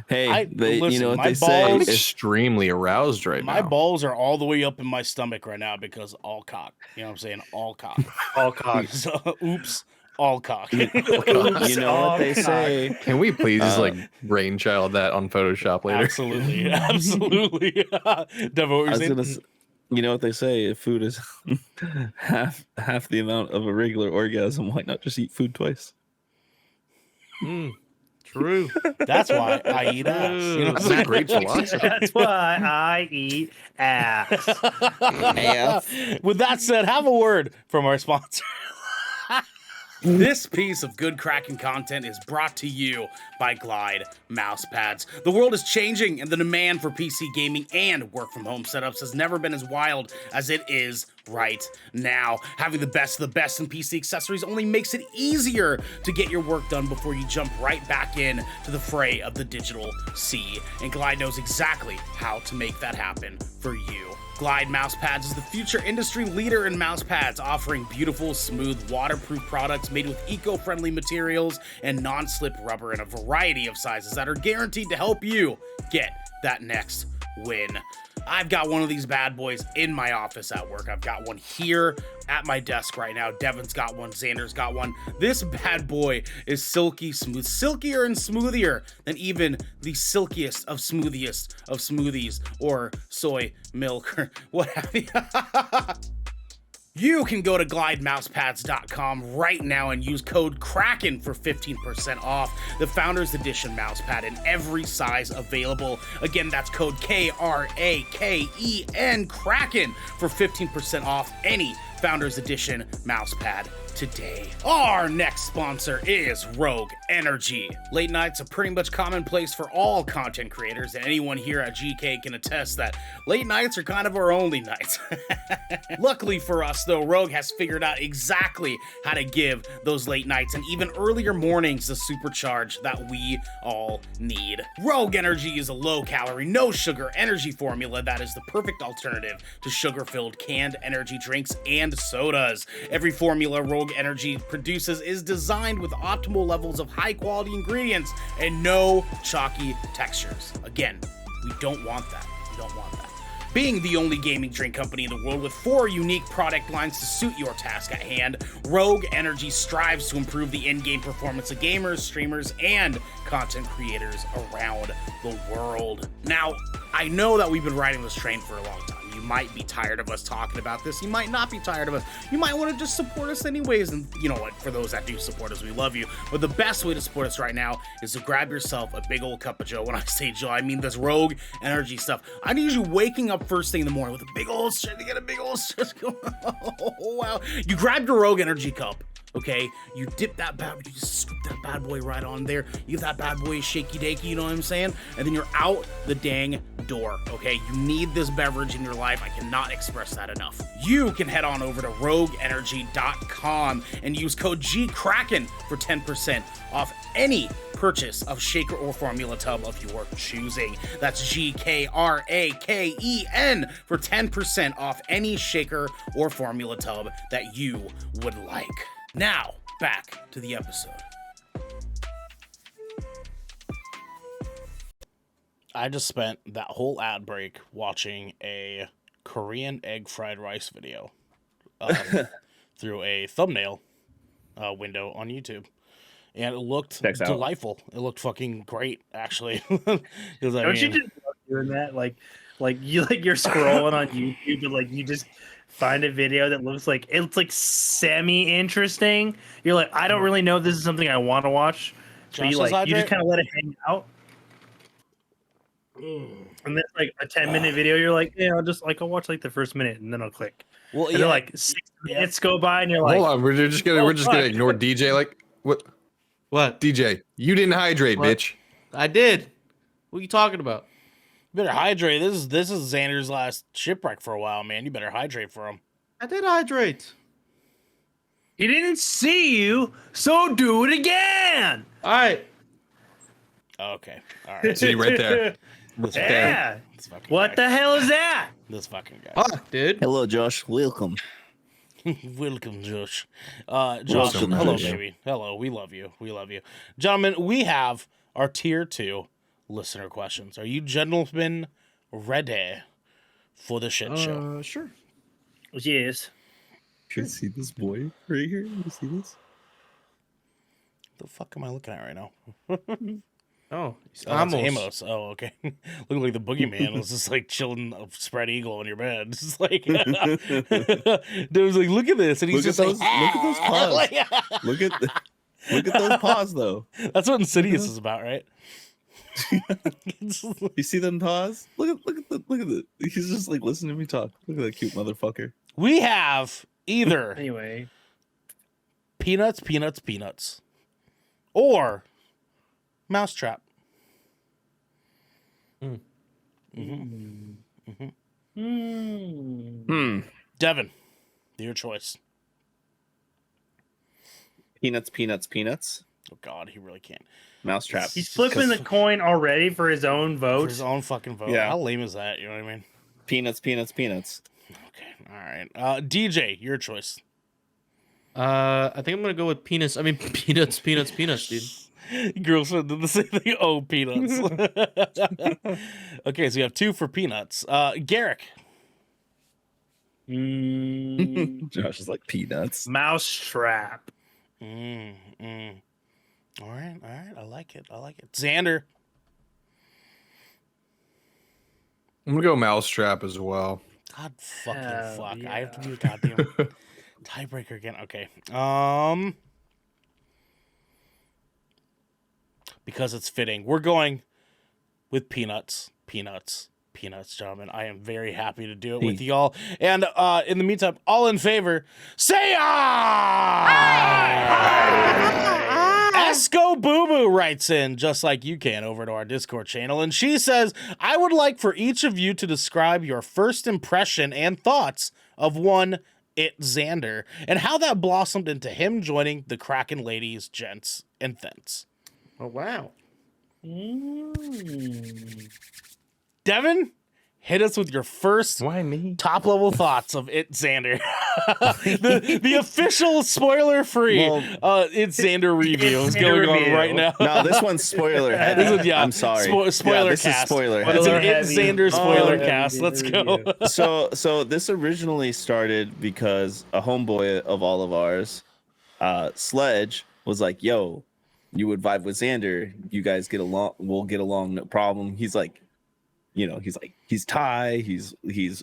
Hey, you listen, know what my they say? balls- I'm extremely aroused right My now. balls are all the way up in my stomach right now because all cock. You know what I'm saying? All cock. All cock. So, oops, all cock. You know what they say? Can we please just like brainchild that on Photoshop later? Absolutely, absolutely. Devo, what I you're was saying? gonna you know what they say? If food is half the amount of a regular orgasm, why not just eat food twice? True. That's why I eat ass. You know what I'm That's a saying? great philosophy. That's why I eat ass. With that said, have a word from our sponsor. This piece of good Kraken content is brought to you by Glide mouse pads. The world is changing, and the demand for PC gaming and work from home setups has never been as wild as it is right now. Having the best of the best in PC accessories only makes it easier to get your work done before you jump right back in to the fray of the digital sea. And Glide knows exactly how to make that happen for you. Glide Mousepads is the future industry leader in mousepads, offering beautiful, smooth, waterproof products made with eco-friendly materials and non-slip rubber in a variety of sizes that are guaranteed to help you get that next win. I've got one of these bad boys in my office at work. I've got one here at my desk right now. Devin's got one. Xander's got one. This bad boy is silky smooth, silkier and smoothier than even the silkiest of smoothies or soy milk or what have you. You can go to glidemousepads.com right now and use code Kraken for 15% off the Founders Edition mousepad in every size available. Again, that's code KRAKEN Kraken for 15% off any Founders Edition mousepad today. Our next sponsor is Rogue Energy. Late nights are pretty much commonplace for all content creators, and anyone here at GK can attest that late nights are kind of our only nights. Luckily for us, though, Rogue has figured out exactly how to give those late nights and even earlier mornings the supercharge that we all need. Rogue Energy is a low-calorie, no-sugar energy formula that is the perfect alternative to sugar-filled canned energy drinks and sodas. Every formula Rogue Energy produces is designed with optimal levels of high-quality ingredients and no chalky textures. Again, we don't want that. We don't want that. Being the only gaming drink company in the world with 4 unique product lines to suit your task at hand, Rogue Energy strives to improve the in-game performance of gamers, streamers, and content creators around the world. Now, I know that we've been riding this train for a long time. You might be tired of us talking about this. You might not be tired of us. You might want to just support us anyways. And you know what? For those that do support us, we love you. But the best way to support us right now is to grab yourself a big old cup of Joe. When I say Joe, I mean this Rogue Energy stuff. I need you waking up first thing in the morning with a big old shit to get a big old shit going. Oh, wow. You grab your Rogue Energy cup, Okay, you dip that you just scoop that bad boy right on there. You give that bad boy shaky dakey, you know what I'm saying? And then you're out the dang door. Okay, you need this beverage in your life. I cannot express that enough. You can head on over to rogueenergy.com and use code GKRAKEN for 10% off any purchase of shaker or formula tub of your choosing. That's GKRAKEN for 10% off any shaker or formula tub that you would like. Now, back to the episode. I just spent that whole ad break watching a Korean egg fried rice video through a thumbnail window on YouTube. And it looked delightful. It looked fucking great, actually. Don't you just love doing that? Like you're scrolling on YouTube and you just find a video that looks like it's semi-interesting. You're like, I don't really know if this is something I want to watch. So you just kind of let it hang out. And then a 10-minute video, you're like, yeah, I'll watch the first minute and then I'll click. Well, and then 6 minutes go by and you're like, hold on, we're just gonna ignore DJ. What? DJ, you didn't hydrate, bitch. I did. What are you talking about? You better hydrate. This is Xander's last shipwreck for a while, man. You better hydrate for him. I did hydrate. He didn't see you, so do it again. All right. Okay. All right. See right there. Yeah. What the hell is that? This fucking guy. Oh, dude. Hello, Josh. Welcome. Welcome, Josh. Josh, hello, baby. Hello, we love you. We love you. Gentlemen, we have our tier 2 listener questions. Are you gentlemen ready for the shit show? Sure. Yes. You see this boy right here? You see this? The fuck am I looking at right now? Oh, it's Amos. Oh, okay. Looking like the boogeyman was just chilling a spread eagle on your bed. Just dude was like, look at this, and he's look at those paws. look at those paws, though. That's what Insidious is about, right? You see them paws? Look at the. He's just listening to me talk. Look at that cute motherfucker. We have either anyway peanuts, or mousetrap. Devin, your choice. Peanuts. Oh God, he really can't. Mousetrap. He's flipping the coin already for his own vote. For his own fucking vote. Yeah. How lame is that? You know what I mean? Peanuts. Okay, all right. DJ, your choice. I think I'm gonna go with peanuts. I mean, peanuts, dude. Girls did the same thing. Oh, peanuts. Okay, so you have 2 for peanuts. Garrick. Josh is like peanuts. Mousetrap. All right. I like it. Xander. I'm gonna go mousetrap as well. God fucking fuck. Yeah. I have to do a goddamn tiebreaker again. Okay. Because it's fitting. We're going with peanuts, gentlemen. I am very happy to do it with y'all. And in the meantime, all in favor, say aye! Esco Boo Boo writes in, just like you can, over to our Discord channel. And she says, I would like for each of you to describe your first impression and thoughts of Xander, and how that blossomed into him joining the Kraken ladies, gents, and thents. Oh, wow. Devin, hit us with your first top level thoughts of Xander. the official spoiler free Xander review is going on right now. No, this one's spoiler heavy. I'm sorry. Spoiler this cast. Is spoiler It's an heavy. Xander spoiler cast. Let's go. So this originally started because a homeboy of all of ours, Sledge, was like, yo, you would vibe with Xander. You guys get along. We'll get along. No problem. He's like, he's Thai. He's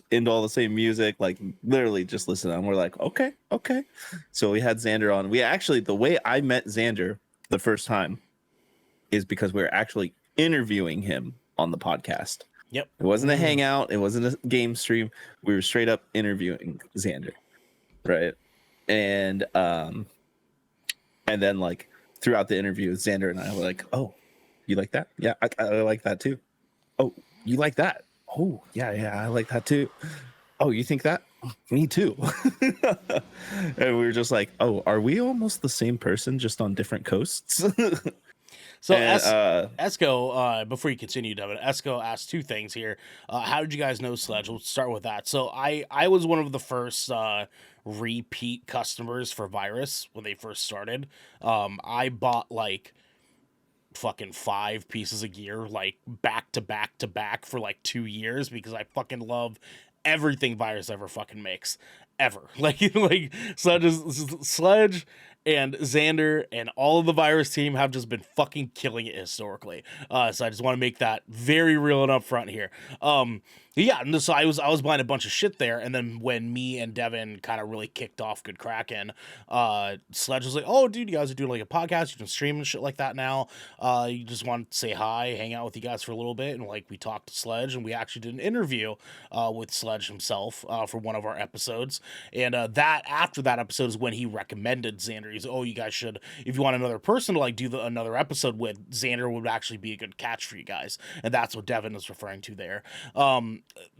into all the same music. Literally just listen. And we're like, okay. So we had Xander on. We actually, the way I met Xander the first time is because we were actually interviewing him on the podcast. Yep. It wasn't a hangout. It wasn't a game stream. We were straight up interviewing Xander. Right. And And then like throughout the interview, Xander and I were like, "Oh, you like that? Yeah, I like that too. Oh, you like that? Oh, yeah, I like that too. Oh, you think that? Me too." And we were just like, "Oh, are we almost the same person, just on different coasts?" So And, Esco, before you continue, Devin, Esco asked two things here. How did you guys know Sledge? We'll start with that. So I was one of the first repeat customers for Virus when they first started. I bought like fucking 5 pieces of gear like back to back to back for like 2 years because I fucking love everything Virus ever fucking makes ever. Like Sledge and Xander and all of the Virus team have just been fucking killing it historically. So I just want to make that very real and upfront here. Yeah, so I was buying a bunch of shit there, and then when me and Devin kind of really kicked off Good Kraken, Sledge was like, "Oh, dude, you guys are doing like a podcast, you can stream and shit like that now. You just want to say hi, hang out with you guys for a little bit," and like we talked to Sledge, and we actually did an interview with Sledge himself for one of our episodes, and that after that episode is when he recommended Xander. He's, "Oh, you guys should, if you want another person to like do another episode with, Xander would actually be a good catch for you guys," and that's what Devin is referring to there.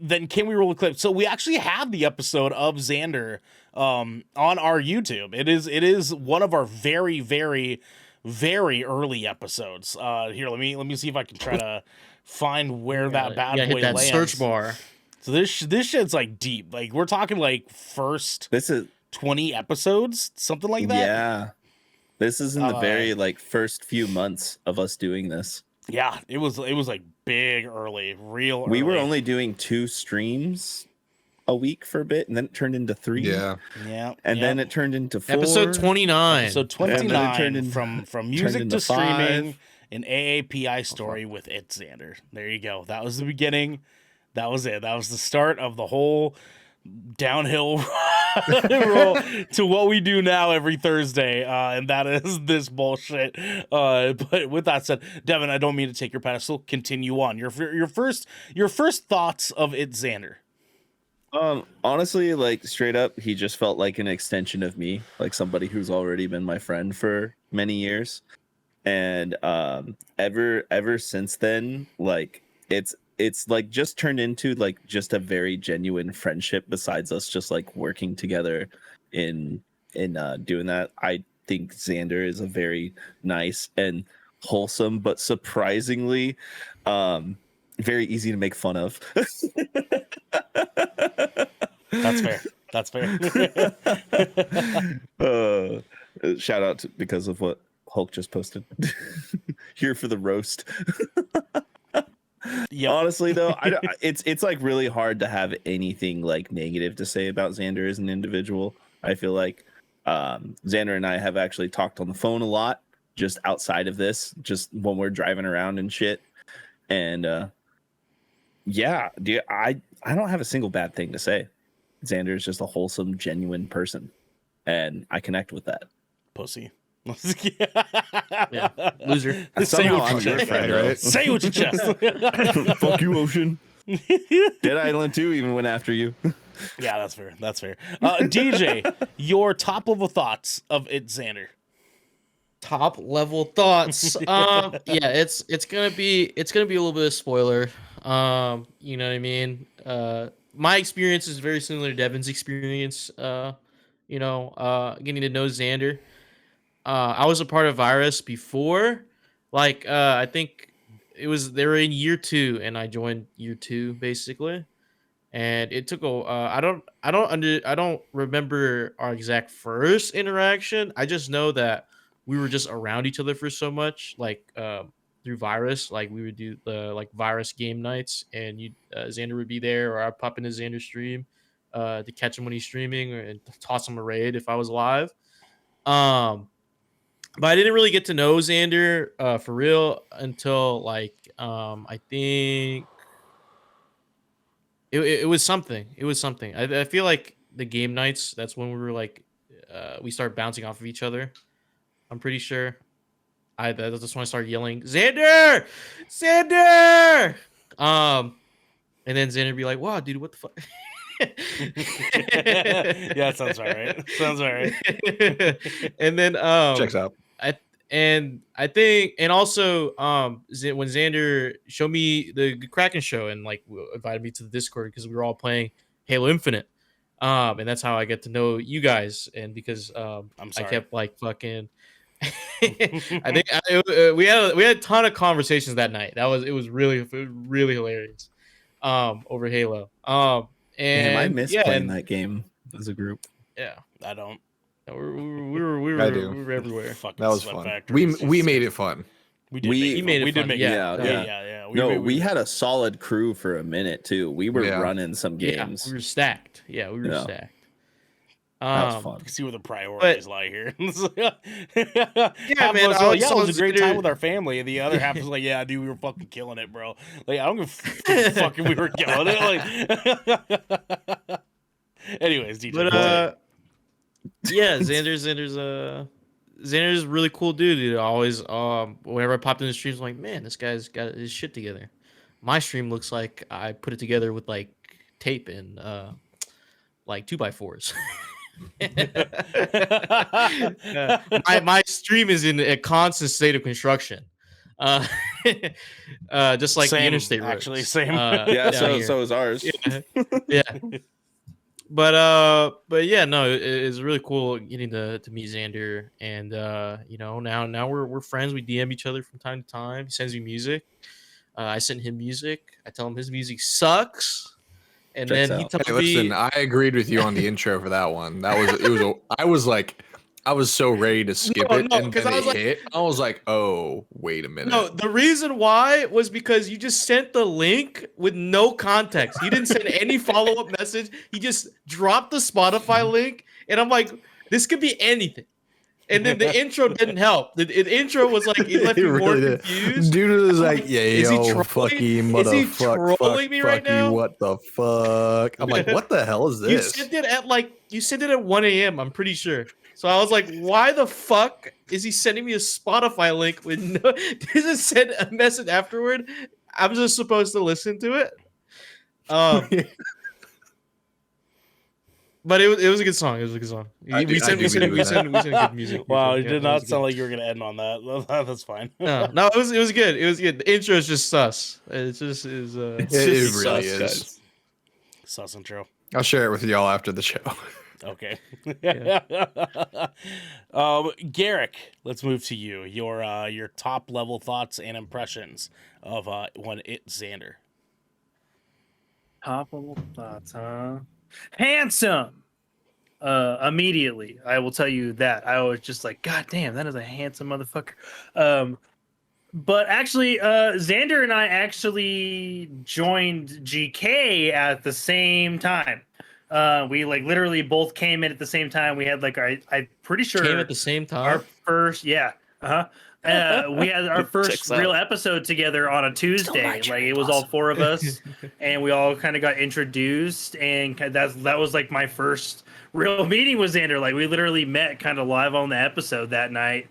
Then can we roll a clip? So we actually have the episode of Xander on our YouTube. It is one of our very, very, very early episodes. Here, let me see if I can try to find where that bad boy hit that lands. search bar. So this shit's like deep. Like we're talking like first this is 20 episodes, something like that. Yeah, this is in the very like first few months of us doing this. Yeah, it was like big early, real early. We were only doing 2 streams a week for a bit, and then it turned into 3. Yeah. And then it turned into 4. Episode 29. Episode And then it 29 turned in- from music into to streaming, 5. an AAPI story with It Xander. There you go. That was the beginning. That was it. That was the start of the whole downhill roll to what we do now every Thursday, and that is this bullshit. But with that said, Devin, I don't mean to take your pedestal. Continue on. Your first thoughts of It Xander. Honestly, like straight up, he just felt like an extension of me, like somebody who's already been my friend for many years. And ever since then, like it's like just turned into like just a very genuine friendship besides us just like working together in doing that. I think Xander is a very nice and wholesome, but surprisingly very easy to make fun of. That's fair. That's fair. Shout out to, because of what Hulk just posted. Here for the roast. Yep. Honestly, though, it's like really hard to have anything like negative to say about Xander as an individual. I feel like Xander and I have actually talked on the phone a lot, just outside of this, just when we're driving around and shit. And yeah, dude, I don't have a single bad thing to say. Xander is just a wholesome, genuine person, and I connect with that. Pussy. Yeah. Loser. Somehow I'm your friend, right? Say what you just. Fuck you, Ocean. Dead Island 2 even went after you. Yeah, that's fair. That's fair. DJ, your top level thoughts of It Xander. Top level thoughts. Yeah, it's gonna be a little bit of spoiler. You know what I mean? My experience is very similar to Devin's experience. Getting to know Xander. I was a part of Virus before, like I think they were in year 2, and I joined year 2 basically, and it took I don't remember our exact first interaction. I just know that we were just around each other for so much, like through Virus, like we would do the like Virus game nights, and Xander would be there, or I'd pop into Xander's stream to catch him when he's streaming, and toss him a raid if I was live. But I didn't really get to know Xander for real until like I think it was something. It was something. I feel like the game nights, that's when we were like we started bouncing off of each other. I'm pretty sure. That's when I started yelling, "Xander! Xander!" And then Xander would be like, "Wow, dude, what the fuck?" Yeah, that sounds all right. Sounds all right. And then Checks out. I think, and also, when Xander showed me the Kraken show and like invited me to the Discord because we were all playing Halo Infinite, and that's how I get to know you guys. And because I'm I sorry. kept like fucking. I think we had a ton of conversations that night. It was really hilarious, over Halo. And Damn, I miss yeah, playing and, that game as a group. yeah. I don't. We were I do. everywhere. Fucking That was sweat fun. factories. We made it fun. We did. We make it made it fun. fun, Make yeah. it. Yeah. We had a solid crew for a minute too. We were running some games. Yeah, we were stacked. Yeah, we were stacked. That was fun. You see where the priorities lie here. Yeah, man, man. I It was a great Xander- time with our family, and the other half was like, "Yeah, dude, we were fucking killing it, bro." Like, I don't give a fucking we were killing it. Like, anyways, DJ. But yeah, Xander's a really cool dude. He always whenever I popped in the streams, I'm like, man, this guy's got his shit together. My stream looks like I put it together with like tape and like 2x4s. My stream is in a constant state of construction. Just like Same, the interstate roads. actually, same. Yeah, down so here. is ours. Yeah. But yeah, no, it's really cool getting to meet Xander, and now we're friends. We DM each other from time to time. He sends me music. I send him music. I tell him his music sucks, and Checks then he out. tells Hey, me. listen, I agreed with you on the intro for that one. I was so ready to skip No, it, no, and 'cause then I was it like- hit. I was like, "Oh, wait a minute." No, the reason why was because you just sent the link with no context. He didn't send any follow-up message. He just dropped the Spotify link, and I'm like, this could be anything. And then the intro didn't help. The intro was like, it left It me more really did. confused. Dude was I'm like, like, "Yeah, is he yo, trolling? fucky Is he motherfucker, trolling me right now?" What the fuck? I'm like, "What the hell is You this?" sent it at 1 a.m. I'm pretty sure. So I was like, why the fuck is he sending me a Spotify link with no? Doesn't send a message afterward? I'm just supposed to listen to it. But it was a good song. It was a good song. We sent good music. Wow, it Yeah, did that not was sound good. like you were gonna end on that. That's fine. No, it was good. It was good. The intro is just sus. It just is. It just really sus, is. guys. Sus intro. I'll share it with y'all after the show. Okay. Yeah. Garrick, let's move to you. Your top level thoughts and impressions of when it's Xander. Top level thoughts, huh? Handsome. Immediately, I will tell you that. I was just like, God damn, that is a handsome motherfucker. But actually, Xander and I actually joined GK at the same time. We like literally both came in at the same time. We had like I'm pretty sure Came at the same time. our first, yeah. We had our first Checks out. real episode together on a Tuesday. Like it was all four of us, and we all kind of got introduced, and that was like my first real meeting with Xander. Like we literally met kind of live on the episode that night,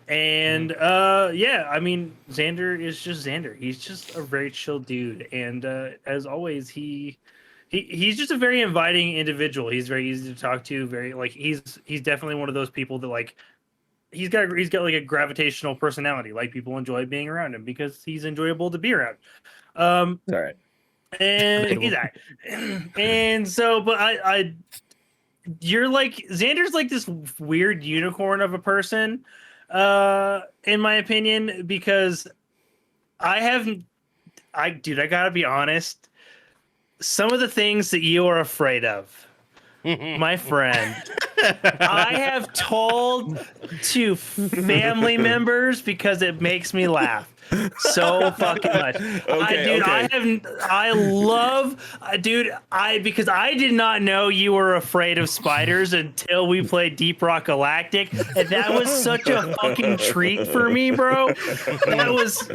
and yeah, I mean Xander is just Xander. He's just a very chill dude, and as always, he's just a very inviting individual. He's very easy to talk to. Very like he's definitely one of those people that like. He's got like a gravitational personality. Like people enjoy being around him because he's enjoyable to be around. All right. And he's that. And so, but you're like Xander's like this weird unicorn of a person, in my opinion, because I gotta be honest. Some of the things that you are afraid of, my friend. I have told to family members because it makes me laugh so fucking much. Because I did not know you were afraid of spiders until we played Deep Rock Galactic, and that was such a fucking treat for me, bro. That was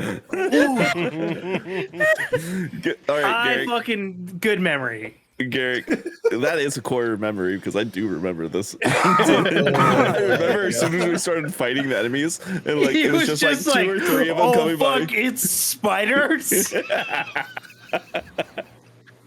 All right, fucking good memory. Garrick, that is a core memory because I do remember this. I remember as soon as we started fighting the enemies, and like He it was just like 2 or 3 of them coming by. It's spiders.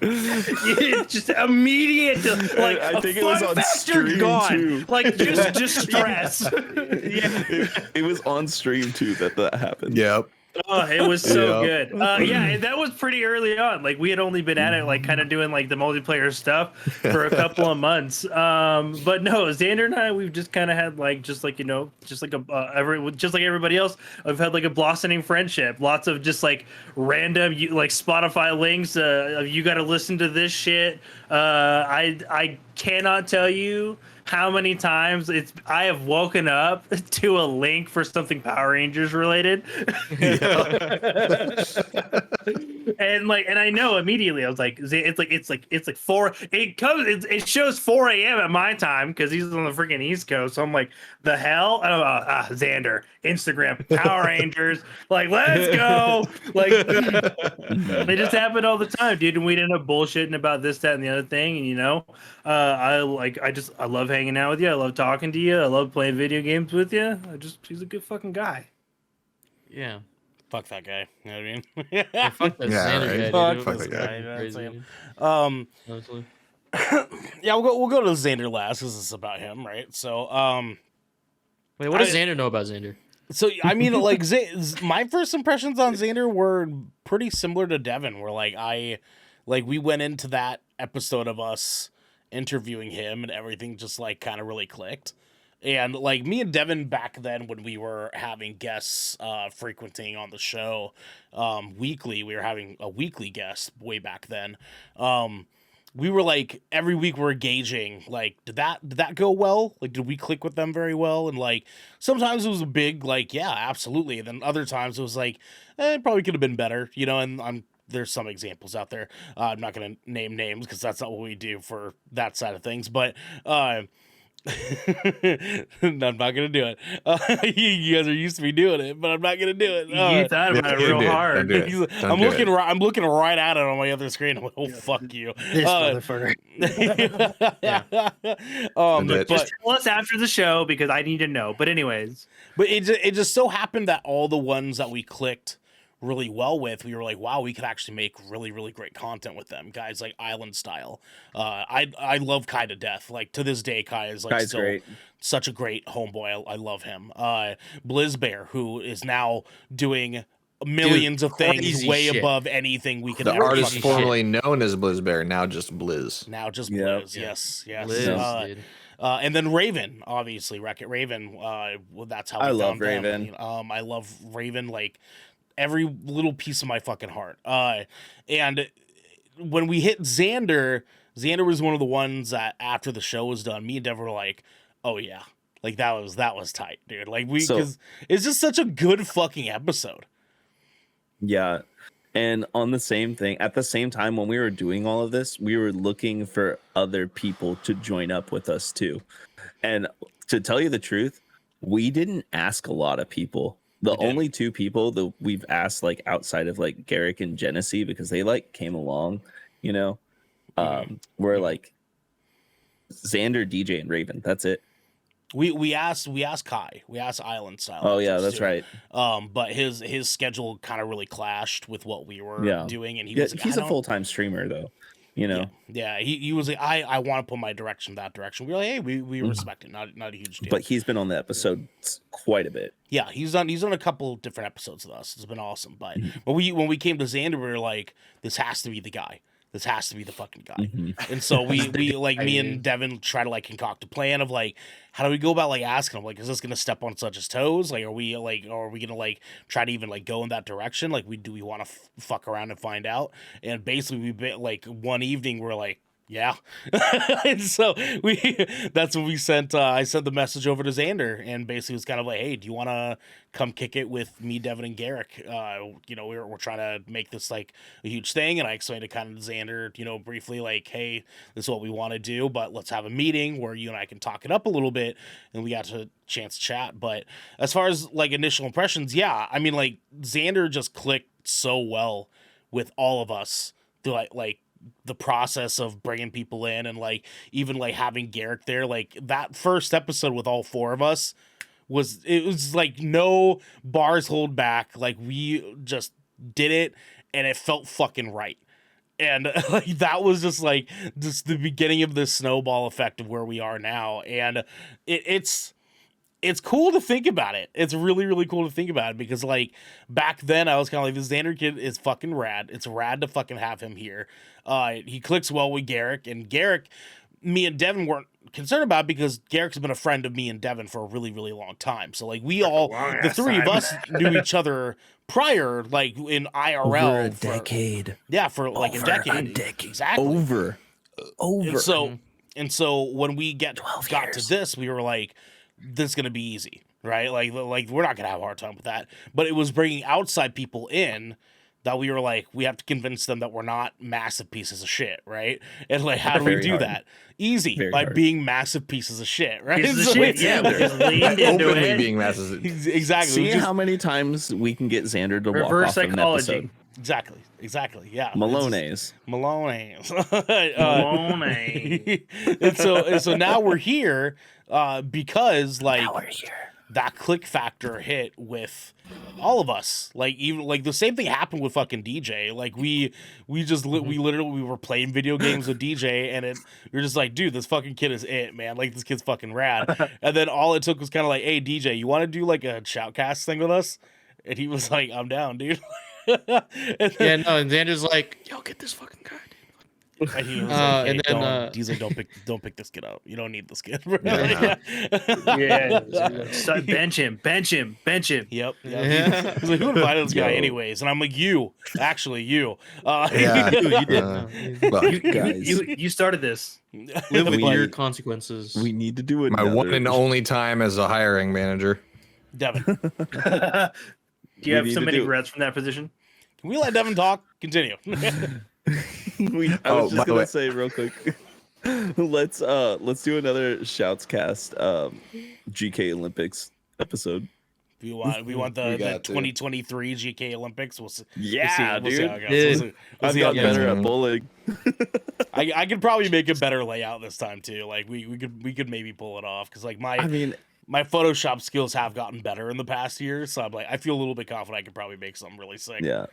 It's just immediate, like I think it was fun on factor stream, gone. too. Like just stress. It was on stream too that happened. Yep. Oh, it was so Yep. good. Yeah, and that was pretty early on. Like we had only been at it, like kind of doing like the multiplayer stuff for a couple of months. But no, Xander and I, we've just kind of had like, just like everybody else, I've had like a blossoming friendship. Lots of just like random, like Spotify links. You got to listen to this shit. I cannot tell you how many times I have woken up to a link for something Power Rangers related. and I know immediately. I was like, it's 4. It shows 4 a.m. at my time because he's on the freaking East Coast. So I'm like, the hell? Xander, Instagram, Power Rangers, like, let's go. Like, they just happen all the time, dude. And we'd end up bullshitting about this, that, and the other thing. And I love hanging out with you. I love talking to you. I love playing video games with you. He's a good fucking guy. Yeah. Fuck that guy. You know what I mean? Yeah, fuck that Yeah, Xander right. guy, dude. Fuck this that guy, guy. that's Crazy, him. honestly. Yeah, we'll go to Xander last because it's about him, right? So, Wait, what does Xander know about Xander? So I mean, like, my first impressions on Xander were pretty similar to Devin. Where we went into that episode of us interviewing him, and everything just like kind of really clicked. And like me and Devin back then, when we were having guests frequenting on the show weekly, we were having a weekly guest way back then. We were like every week we're gauging like did that go well? Like did we click with them very well? And like sometimes it was a big like yeah, absolutely. And then other times it was like it probably could have been better, and there's some examples out there. I'm not gonna name names because that's not what we do for that side of things, but I'm not gonna do it. You guys are used to me doing it, but I'm not gonna do it. You thought about it real hard. Don't do it. I'm looking right at it on my other screen. I'm like, oh fuck you, This motherfucker. But- Just tell us after the show because I need to know. But anyways, but it just so happened that all the ones that we clicked really well with, we were like, wow, we could actually make really, really great content with them. Guys like Island Style. I love Kai to death. Like to this day, Kai is like Kai's still great. such a great homeboy. I love him. Blizzbear, who is now doing millions of things crazy way shit. above anything we could The ever artist fucking formerly known as Blizzbear, now just Blizz. now just Yep. Blizz. Yes. Liz, dude. And then Raven, obviously, Wreck-It Raven. Well, that's how we I love found them. Raven. I love Raven like every little piece of my fucking heart. And when we hit Xander was one of the ones that after the show was done, me and Dev were like, oh yeah, like that was tight, dude. Like because it's just such a good fucking episode. Yeah. And on the same thing, at the same time, when we were doing all of this, we were looking for other people to join up with us too. And to tell you the truth, we didn't ask a lot of people. The only 2 people that we've asked, like outside of like Garrick and Genesee, because they like came along, were like Xander, DJ, and Raven. That's it. We asked Kai. We asked Island Style. Oh yeah, that's right. But his schedule kind of really clashed with what we were doing, and he's a full-time streamer though. Yeah. He was like, I want to put my direction that direction. We were like, hey, we respect it. Not a huge deal. But he's been on the episodes quite a bit. Yeah, he's done a couple different episodes with us. It's been awesome. But when we came to Xander, we were like, this has to be the guy. This has to be the fucking guy. And so we like me and Devin try to like concoct a plan of like, how do we go about like asking him, like, is this gonna step on such his toes? Like, are we gonna like try to even like go in that direction? Like, do we want to fuck around and find out? And basically we like one evening we're like, yeah. And so that's when we sent I sent the message over to Xander, and basically was kind of like, hey, do you want to come kick it with me, Devin, and Garrick? We're trying to make this like a huge thing, and I explained it kind of to Xander, briefly, like, hey, this is what we want to do, but let's have a meeting where you and I can talk it up a little bit. And we got a chance to chat. But as far as like initial impressions, yeah, I mean, like Xander just clicked so well with all of us through like the process of bringing people in, and like even like having Garrick there. Like that first episode with all 4 of us was like no bars hold back. Like we just did it, and it felt fucking right. And like that was just the beginning of this snowball effect of where we are now. And it's cool to think about it. It's really, really cool to think about it because like back then I was kind of like, this Xander kid is fucking rad. It's rad to fucking have him here. He clicks well with Garrick, and Garrick, me and Devin weren't concerned about because Garrick's been a friend of me and Devin for a really, really long time. So like the three of us knew each other prior, like in IRL Over a decade. Yeah, for like a decade. Exactly. Over. And so when we got to this, we were like, this is gonna be easy, right? Like we're not gonna have a hard time with that. But it was bringing outside people in that we were like, we have to convince them that we're not massive pieces of shit, right? And like, how do we do that? Easy, by being massive pieces of shit, right? Pieces of shit, yeah. We just leaned into Openly it. being massive. Exactly. See how many times we can get Xander to walk Reverse off of an psychology. episode. Exactly. Yeah. Maloney's. Maloney's. Maloney. and so now we're here because like that click factor hit with all of us. Like even like the same thing happened with fucking DJ. Like we literally were playing video games with DJ, and we were just like, dude, this fucking kid is it, man. Like this kid's fucking rad. And then all it took was kind of like, hey DJ, you want to do like a shoutcast thing with us? And he was like, I'm down, dude. And Xander's like, yo, get this fucking guy. And he was like, hey, and then DJ, don't pick this kid up. You don't need this kid. So bench him. Yep. Yeah. He's like, who invited this guy anyways? And I'm like, you. Yeah. Dude, you didn't. Guys. You started this. Live with We- your consequences. We need to do it. My one and only time as a hiring manager. Devin. Do you have need so to many do it. regrets from that position? Can we let Devin talk? Continue. I Oh, was by just the way- gonna say real quick. Let's do another Shouts Cast GK Olympics episode. We want the got to. 2023 GK Olympics. We'll see. Yeah, We'll see dude. how it goes. We'll I've see how got it goes. better at bowling. I could probably make a better layout this time too. Like we could maybe pull it off because like my Photoshop skills have gotten better in the past year, so I'm like I feel a little bit confident I could probably make something really sick. Yeah.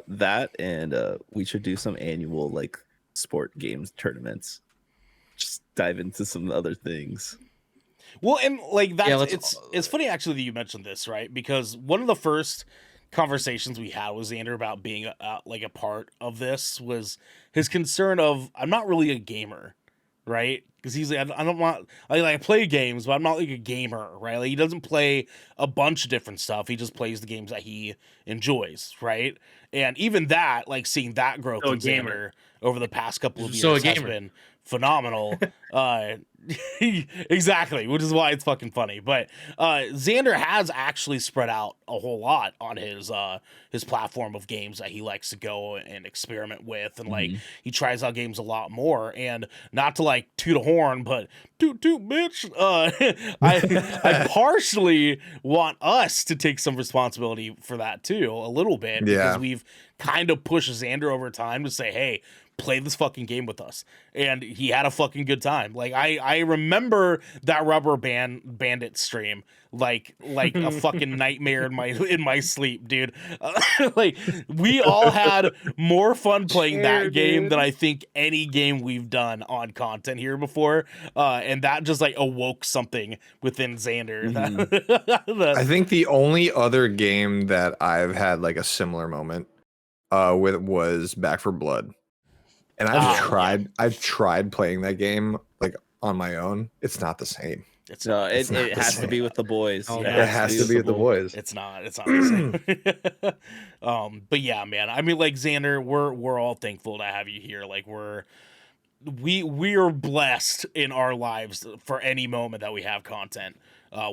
That and we should do some annual like sport games tournaments. Just dive into some other things. Well, and like that's Yeah, it's funny actually that you mentioned this, right? Because one of the first conversations we had with Xander about being like a part of this was his concern of I'm not really a gamer, right? Because he's like I don't want I play games, but I'm not like a gamer, right? Like he doesn't play a bunch of different stuff. He just plays the games that he enjoys, right? And even that, like seeing that growth in Xander over the past couple of years has been phenomenal. Exactly, which is why it's fucking funny. But Xander has actually spread out a whole lot on his platform of games that he likes to go and experiment with, and like he tries out games a lot more. And not to like toot a horn, but toot bitch. I partially want us to take some responsibility for that too, a little bit, because we've kind of pushed Xander over time to say, hey, play this fucking game with us, and he had a fucking good time. Like I remember that Rubber Bandit stream like a fucking nightmare in my sleep, dude. Like we all had more fun playing that game than I think any game we've done on content here before, and that just like awoke something within Xander. I think the only other game that I've had like a similar moment with was Back for Blood. And I've tried playing that game like on my own. It's not the same. It's it has to be with the boys. Oh, It has to be with the boys. It's not the same. But yeah, man. I mean, like Xander, we're all thankful to have you here. Like we are blessed in our lives for any moment that we have content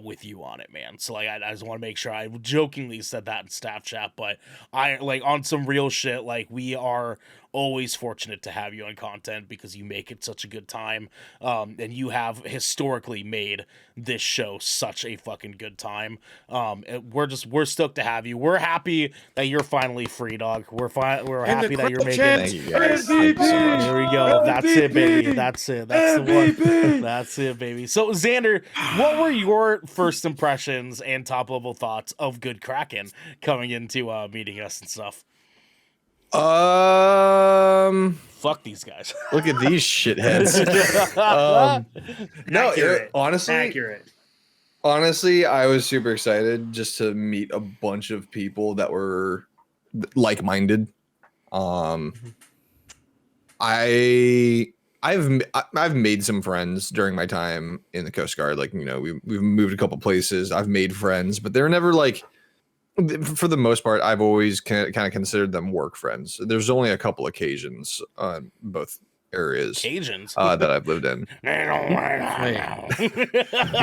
with you on it, man. So like I just want to make sure I jokingly said that in staff chat, but I like on some real shit, like we are always fortunate to have you on content because you make it such a good time, and you have historically made this show such a fucking good time. We're stoked to have you. We're happy that you're finally free, dog. We're happy that you're making Thank you guys. Thank you so much. There we go. That's it, baby. That's it. That's the one. That's it, baby. So Xander, what were your first impressions and top level thoughts of Good Kraken coming into meeting us and stuff? Fuck these guys. Look at these shitheads. No, Accurate. honestly, Accurate. honestly, I was super excited just to meet a bunch of people that were like-minded. I've made some friends during my time in the Coast Guard. Like, we've moved a couple places. I've made friends, but they're never like, for the most part, I've always kind of considered them work friends. There's only a couple occasions on both areas Cajuns. that I've lived in. But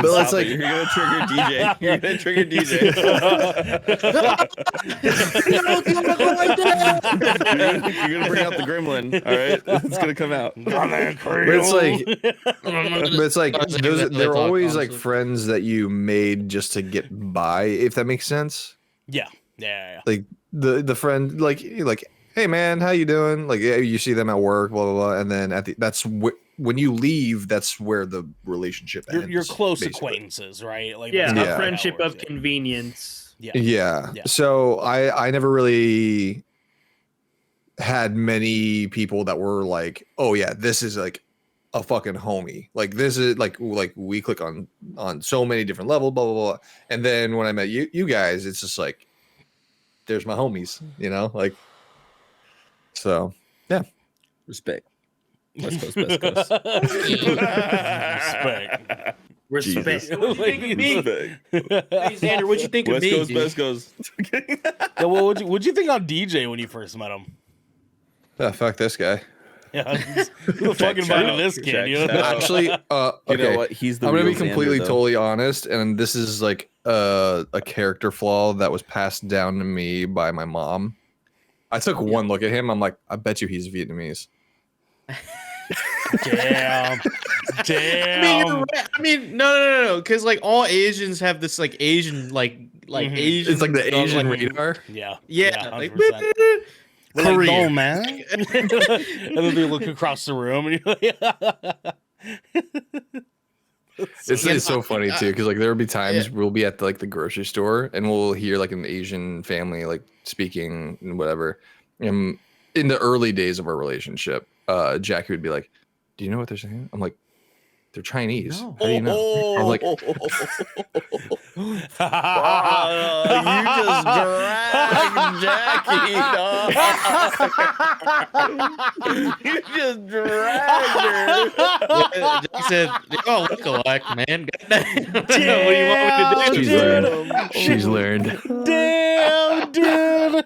it's like you're gonna trigger DJ. You're gonna trigger DJ. You're gonna bring out the gremlin. All right, it's gonna come out. But it's like they're always like friends that you made just to get by, if that makes sense. Yeah. Like the friend, like, hey man, how you doing? Like, yeah, you see them at work, blah blah blah, and then when you leave, that's where the relationship ends. You're close basically. acquaintances, right? Like Yeah, that's a how it friendship works, of convenience. Yeah. So I never really had many people that were like, oh yeah, this is like a fucking homie. Like, this is like we click on so many different levels, blah blah blah. And then when I met you guys, it's just like, there's my homies, like. So yeah, Respect. West Coast, West Coast. Respect. Respect. What you think of me? Hey, Xander, what'd you think of West me? Coast, dude? West Coast. Yeah, well, what'd you think on DJ when you first met him? fuck this guy. Yeah, who the fuck invited this kid? You know? Actually, okay. You know what? He's the I'm gonna be real Xander, completely, though. totally honest, and this is like a character flaw that was passed down to me by my mom. I took one look at him. I'm like, I bet you he's Vietnamese. Damn. I mean, no, because like all Asians have this like Asian Asian. It's like the Asian like, radar. Yeah. Yeah, like, 100%. We're like, Korean. no, man. And then they look across the room and you're like, It's so funny too, because like there will be times we'll be at like the grocery store and we'll hear like an Asian family like speaking and whatever. In the early days of our relationship, Jackie would be like, "Do you know what they're saying?" I'm like, "They're Chinese. No. How do you know?" I'm like, you just dragged Jackie, dog. You just dragged her. Jack said, "They all look alike, man." What do you want me to do? She's learned. Damn, dude.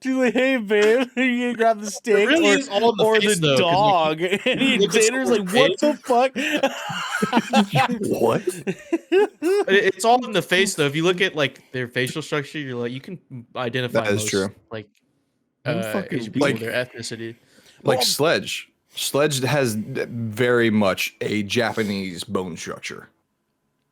She's like, hey, babe, you gonna grab the steak really is all in the or face, the though, 'cause, dog? like, And look at Xander's like, someone's what the fuck? What? It's all in the face, though. If you look at like their facial structure, you're like, you can identify. That is most, true. Like, fucking- Asian people, like- their ethnicity. Like Sledge. Sledge has very much a Japanese bone structure.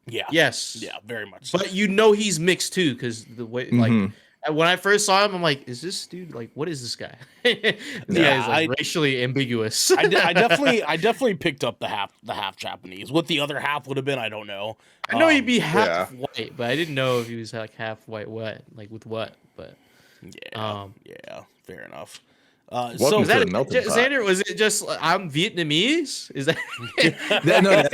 Yeah. Yes. Yeah, very much. So. But you know he's mixed too, because the way like Mhm. when I first saw him, I'm like, is this dude like what is this guy? This Yeah, guy is like racially ambiguous. I definitely picked up the half Japanese. What the other half would have been, I don't know. I know he'd be half yeah. white, but I didn't know if he was like half white what, like with what. But Yeah, yeah, fair enough. Welcome So was to that the melting pot. Xander? Was it just I'm Vietnamese? Is that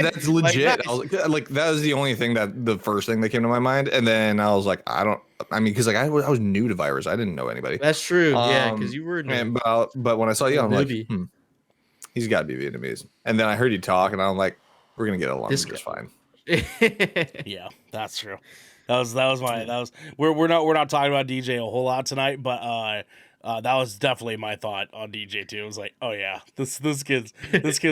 That's legit. Like, I was like, that was the only thing the first thing that came to my mind, and then I was like, I mean, because like I was new to virus, I didn't know anybody. That's true. Yeah, because you were But when I saw you, I'm like, newbie. he's got to be Vietnamese. And then I heard you talk, and I'm like, we're gonna get along This just guy. fine. yeah, that's true. We're not talking about DJ a whole lot tonight, but that was definitely my thought on DJ too. It was like, oh yeah, this kid's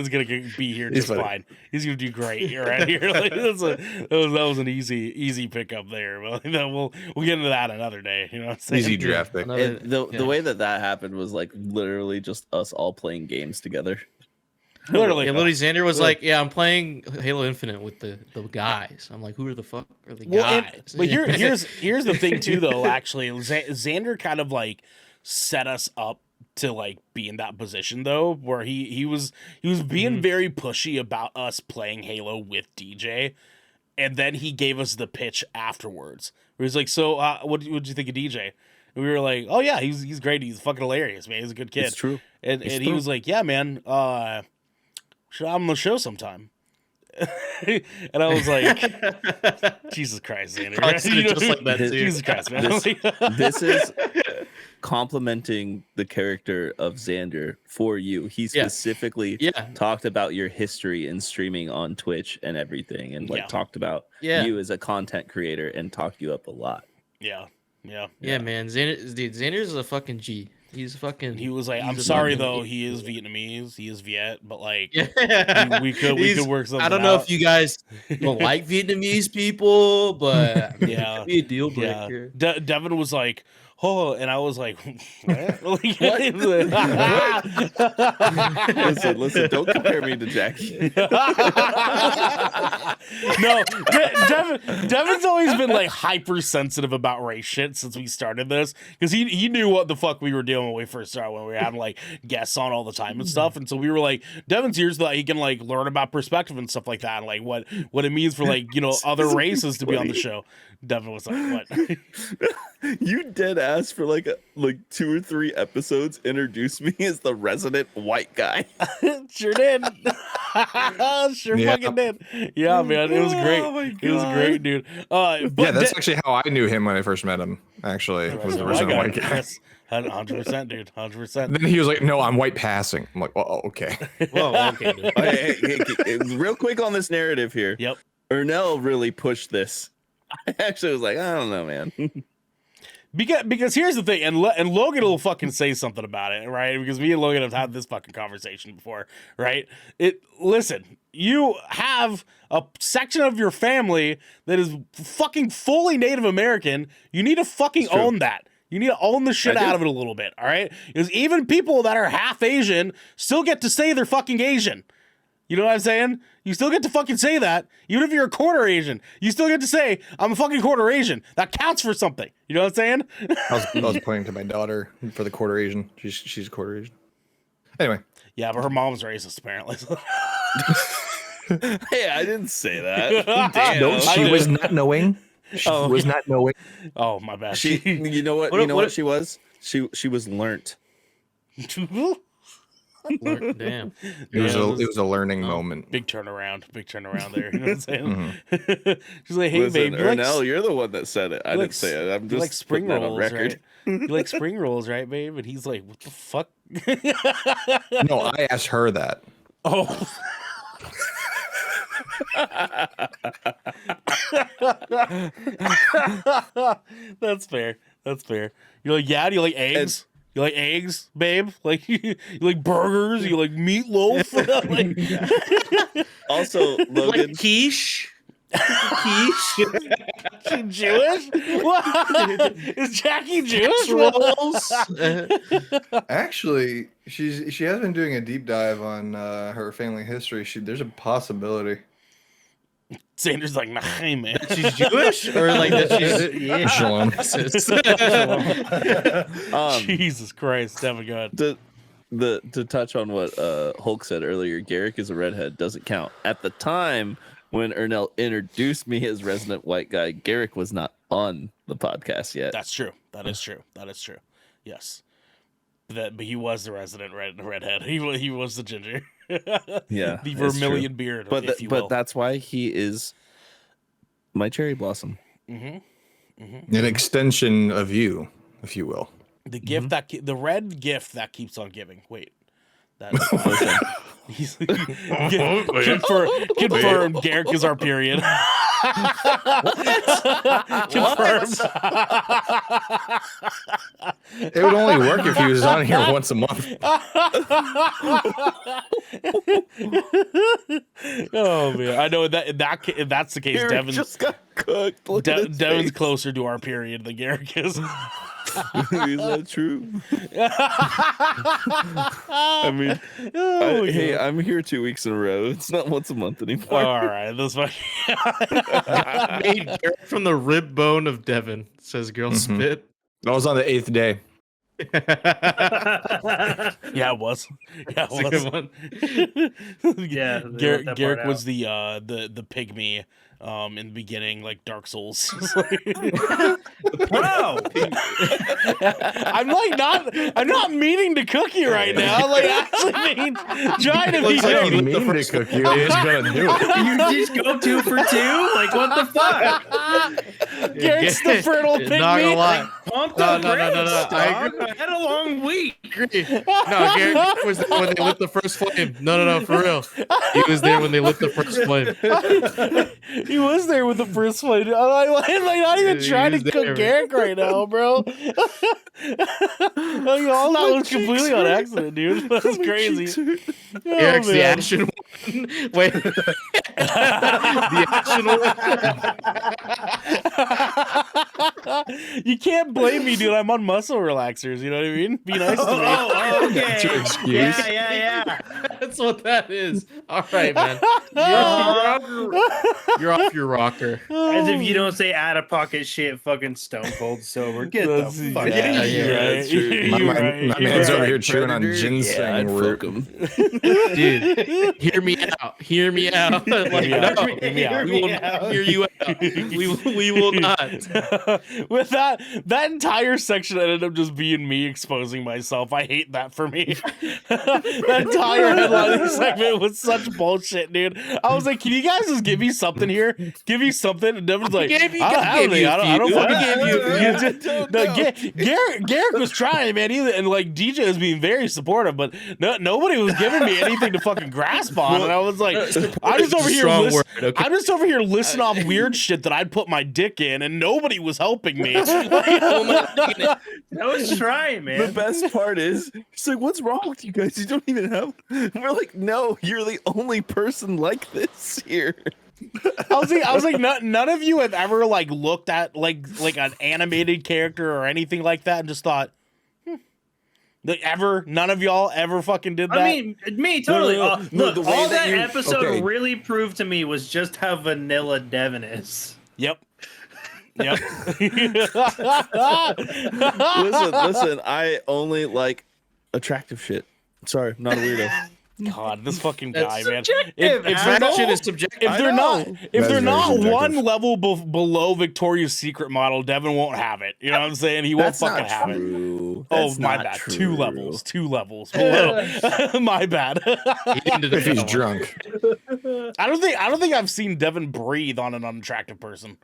gonna be here He's just funny. fine. He's gonna do great around here. Like, that was an easy pickup there. But we'll get into that another day. You know what I'm saying? Easy draft pick. Another- The way that happened was like literally just us all playing games together. Literally. Yeah, literally, Xander was like, "Yeah, I'm playing Halo Infinite with the guys." I'm like, "Who are the fuck are the guys?" But here's the thing too, though. Actually, Xander kind of like set us up to like be in that position though, where he was being very pushy about us playing Halo with DJ, And then he gave us the pitch afterwards. Where he's like, "So, what did you think of DJ?" And we were like, "Oh yeah, he's great. He's fucking hilarious, man. He's a good kid." It's true. And he was like, "Yeah, man. Should I have him on the show sometime?" And I was like, "Jesus Christ, Xander!" Probably said it just like that, too. Jesus Christ, man. This is complimenting the character of Xander for you. He specifically talked about your history in streaming on Twitch and everything, and like talked about you as a content creator and talked you up a lot. Yeah, man. Xander's a fucking G. He's fucking. He was like, he's "I'm a sorry fucking- though. He is Vietnamese. He is Viet, but like, Yeah. we could work something." I don't know out. if you guys don't like Vietnamese people, but Yeah. it'd be a deal Yeah, breaker. Devin was like, "Oh," and I was like, "What?" Listen, don't compare me to Jackie. No, Devin's always been like hypersensitive about race shit since we started this, because he knew what the fuck we were doing when we first started, when we were having like guests on all the time and stuff, and so we were like, Devin's here so that he can like learn about perspective and stuff like that, and like what it means for like, you know, other races to be on the show. Devin was like, "What?" You dead ass for like 2 or 3 episodes introduced me as the resident white guy. Sure did. Sure fucking did. Yeah, man, it was great. Oh my It was God. great, dude. But that's actually how I knew him when I first met him. Actually, was the resident white guy. Yes, 100%, dude. 100%. Then he was like, "No, I'm white passing." I'm like, "Oh, okay." Well, okay. Dude. Hey, real quick on this narrative here. Yep. Ernell really pushed this. I actually was like, I don't know, man. Because here's the thing, and Logan will fucking say something about it, right? Because me and Logan have had this fucking conversation before, right? Listen, you have a section of your family that is fucking fully Native American. You need to fucking own that. You need to own the shit out of it a little bit, all right? Because even people that are half Asian still get to say they're fucking Asian. You know what I'm saying? You still get to fucking say that. Even if you're a quarter Asian, you still get to say, "I'm a fucking quarter Asian." That counts for something. You know what I'm saying? I was pointing to my daughter for the quarter Asian. She's a quarter Asian. Anyway. Yeah, but her mom's racist, apparently. Hey, I didn't say that. Damn. No, she was not knowing. She Oh, was not knowing. Oh, my bad. She, you know what? What she was? She was learnt. Damn. It was a learning moment. Big turnaround there. You know what I'm saying? She's like, "Hey, Listen, babe, Ernell, you're the one that said it. I didn't say it. I'm you just like spring putting that on rolls, record. right? You like spring rolls, right, babe?" And he's like, "What the fuck?" No, I asked her that. Oh. That's fair. You're like, "Yeah, do you like eggs? You like eggs, babe? Like you like burgers? You like meatloaf?" Like, Also, Logan, Like quiche. she Jewish? What? Is Jackie Jewish? Rolls. Actually, she has been doing a deep dive on her family history. There's a possibility. Xander's like, "Nah, man." She's Jewish, or like that she's Shalom. Jesus Christ, Devin, go ahead. to touch on what Hulk said earlier, Garrick is a redhead doesn't count. At the time when Ernell introduced me as resident white guy, Garrick was not on the podcast yet. That's true. That is true. Yes. But he was the resident redhead. He was the ginger. Yeah, The it's vermilion true. beard, But if you will. but that's why he is my cherry blossom. An extension of you, if you will. The gift the red gift that keeps on giving. Wait. That he's confirmed Garrick is our period. Confirmed. It would only work if he was on here once a month. Oh man, I know if that's the case, Garrick Devin just got cooked. Look at his Devin's face. closer to our period than Garrick is. Is that true? I mean, hey, I'm here 2 weeks in a row. It's not once a month anymore. All right, that's fine. made Garrett from the rib bone of Devin, says girl spit. That was on the 8th day. Yeah, it was. Yeah, That's a it was. good one. Yeah, Garrick was the pygmy in the beginning, like Dark Souls. Bro, I'm not meaning to cook you right now. Like actually mean trying to be Looks like I he don't lit the mean to first cook you. I'm just gonna do it. you just go 2 for 2? Like, what the fuck? Garrick's the fertile Not gonna pygmy. lie. Pump No, the no, no, no, brakes, no. I dog. I had a long week. No, Garrett was there when they lit the first flame. No, for real. He was there when they lit the first flame. He was there with the first flame. I'm like not even He trying to was cook there. Garrick right now, bro. Like, all that was completely on accident, dude. That was crazy. Garrick's the man. action one. Wait. The action one. You can't blame me, dude. I'm on muscle relaxers. You know what I mean? Be nice to me. Oh, okay. That's your excuse. Yeah. That's what that is. All right, man. You're off your rocker. As if you don't say out of pocket shit, fucking stone cold sober. Get the That's- fuck yeah, out of you're here. right. that's true. You're My right. man's You're over right. here chewing on ginseng root. Dude, hear me out. Hear me out. Like, me out. no, Hear me out. we will not hear you out. We will not. With that entire section ended up just being me exposing myself. I hate that for me. That entire headlining segment was such bullshit, dude. I was like, can you guys just give me something here? Give me something. And Devin's like, I don't have anything. I don't fucking Garrick was trying, man. And like DJ was being very supportive, but nobody was giving me anything to fucking grasp on. And I was like, I'm just over here Strong listening. word, okay? I'm just over here listing off weird shit that I'd put my dick in, and nobody was helping me. I was trying, The man. best part is, he's like, "What's wrong with you guys? You don't even have." We're like, "No, you're the only person like this here." I was like, none of you have ever like looked at like an animated character or anything like that and just thought, none of y'all ever fucking did that. I mean, me totally. No, Look, the way all that that you- episode okay. really proved to me was just how vanilla Devin is. Yep. Listen, I only like attractive shit. Sorry, I'm not a weirdo. God, this fucking That's guy, man. subjective, If Attraction is subjective. if they're not That if is they're very not subjective. one level below Victoria's Secret model, Devin won't have it. You know what I'm saying? He won't That's fucking not have it. true. Oh, That's my not bad. true. 2 levels below. My bad. He didn't If he's defend one. drunk. I don't think I've seen Devin breathe on an unattractive person.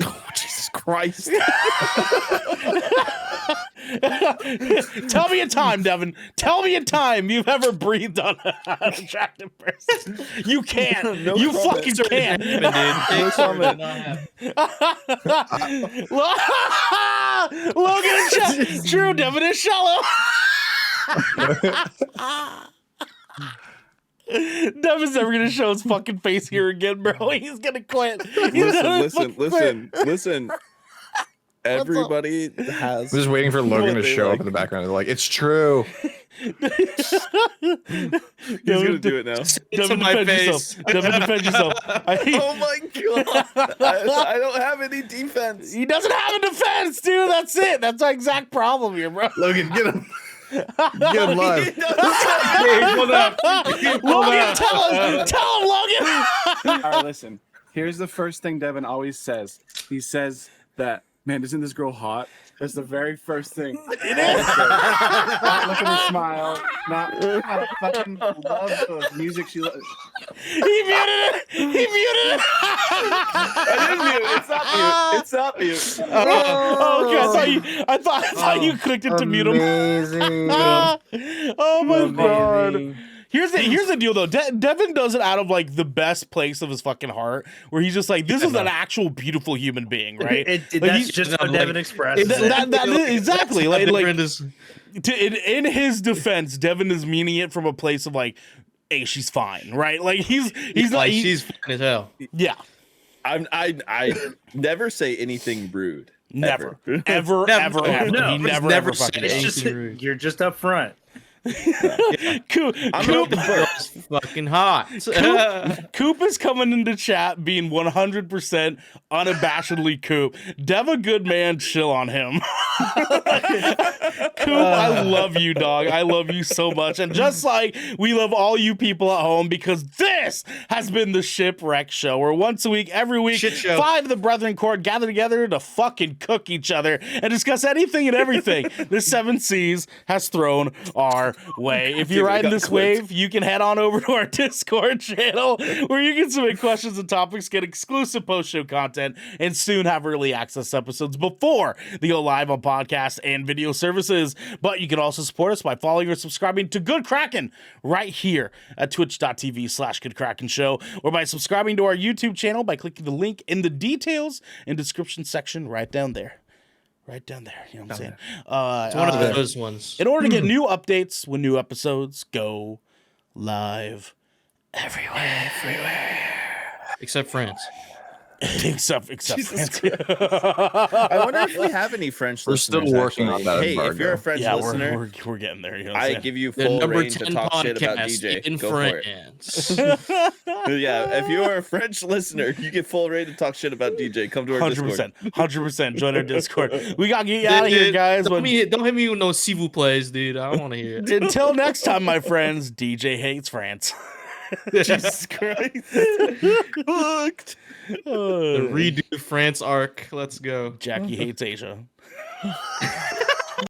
Oh, Jesus Christ! Tell me a time, Devin. Tell me a time you've ever breathed on an attractive person. You can't. No You comment. fucking can't. Logan and True, Devin is shallow. Devin's never gonna show his fucking face here again, bro. He's gonna quit. Listen. Everybody has. I'm just waiting for Logan what to they show like. up in the background. They're like, it's true. He's gonna do it now. Devin, my defend face. yourself. Devin, defend yourself. Oh my god! I don't have any defense. He doesn't have a defense, dude. That's it. That's our exact problem here, bro. Logan, get him. Get him live. Logan, tell him, Logan. All right, listen. Here's the first thing Devin always says. He says that, man, isn't this girl hot? That's the very first thing. It is. Not look at her smile. Not fucking love the music she loves. He muted it. I didn't mute. It's not mute. It's not mute. Oh, okay. I thought you clicked it to mute him. Amazing. Oh my god. Here's the deal though. Devin does it out of like the best place of his fucking heart, where he's just like, this is an actual beautiful human being, right? That's just how Devin expresses it. Exactly. Like Is, in his defense, Devin is meaning it from a place of like, hey, she's fine, right? Like he's not. like, she's fine as hell. Yeah. I never say anything rude. Never. Ever. Ever. No, He he's never never ever fucking said It's anything just rude. you're just up front. Coop, I'm Coop, an open book. Fucking hot. Coop is coming into chat being 100% unabashedly Coop. Dev a good man, chill on him. Coop, I love you, dog. I love you so much. And just like we love all you people at home, because this has been the Shipwreck Show, where once a week, every week, Shit show. 5 of the Brethren Court gather together to fucking cook each other and discuss anything and everything the 7 Seas has thrown our way. If you're riding this wave, you can head on over to our Discord channel where you can submit questions and topics, get exclusive post-show content, and soon have early access episodes before they go live on podcast and video services. But you can also support us by following or subscribing to Good Kraken right here at twitch.tv/Good Kraken Show, or by subscribing to our YouTube channel by clicking the link in the details and description section right down there. Right down there. You know what I'm saying? It's one of those ones. In order to get new updates when new episodes go live everywhere. Except France. except Jesus France. I wonder if we have any French We're still listeners. working actually. on that Hey, if embargo. you're a French Yeah, listener, we're getting there. You know what I'm I saying? give you The full number reign to 10 talk shit about podcast DJ. in Go for it. France. Yeah, if you are a French listener, you get full reign to talk shit about DJ. Come to our Discord. 100%. Join our Discord. We got to get out of here, guys. Don't But hit me with no s'il vous plaît, dude. I don't want to hear it. until next time, my friends, DJ hates France. Jesus Christ. Hooked. The redo France arc. Let's go. Jackie hates Asia.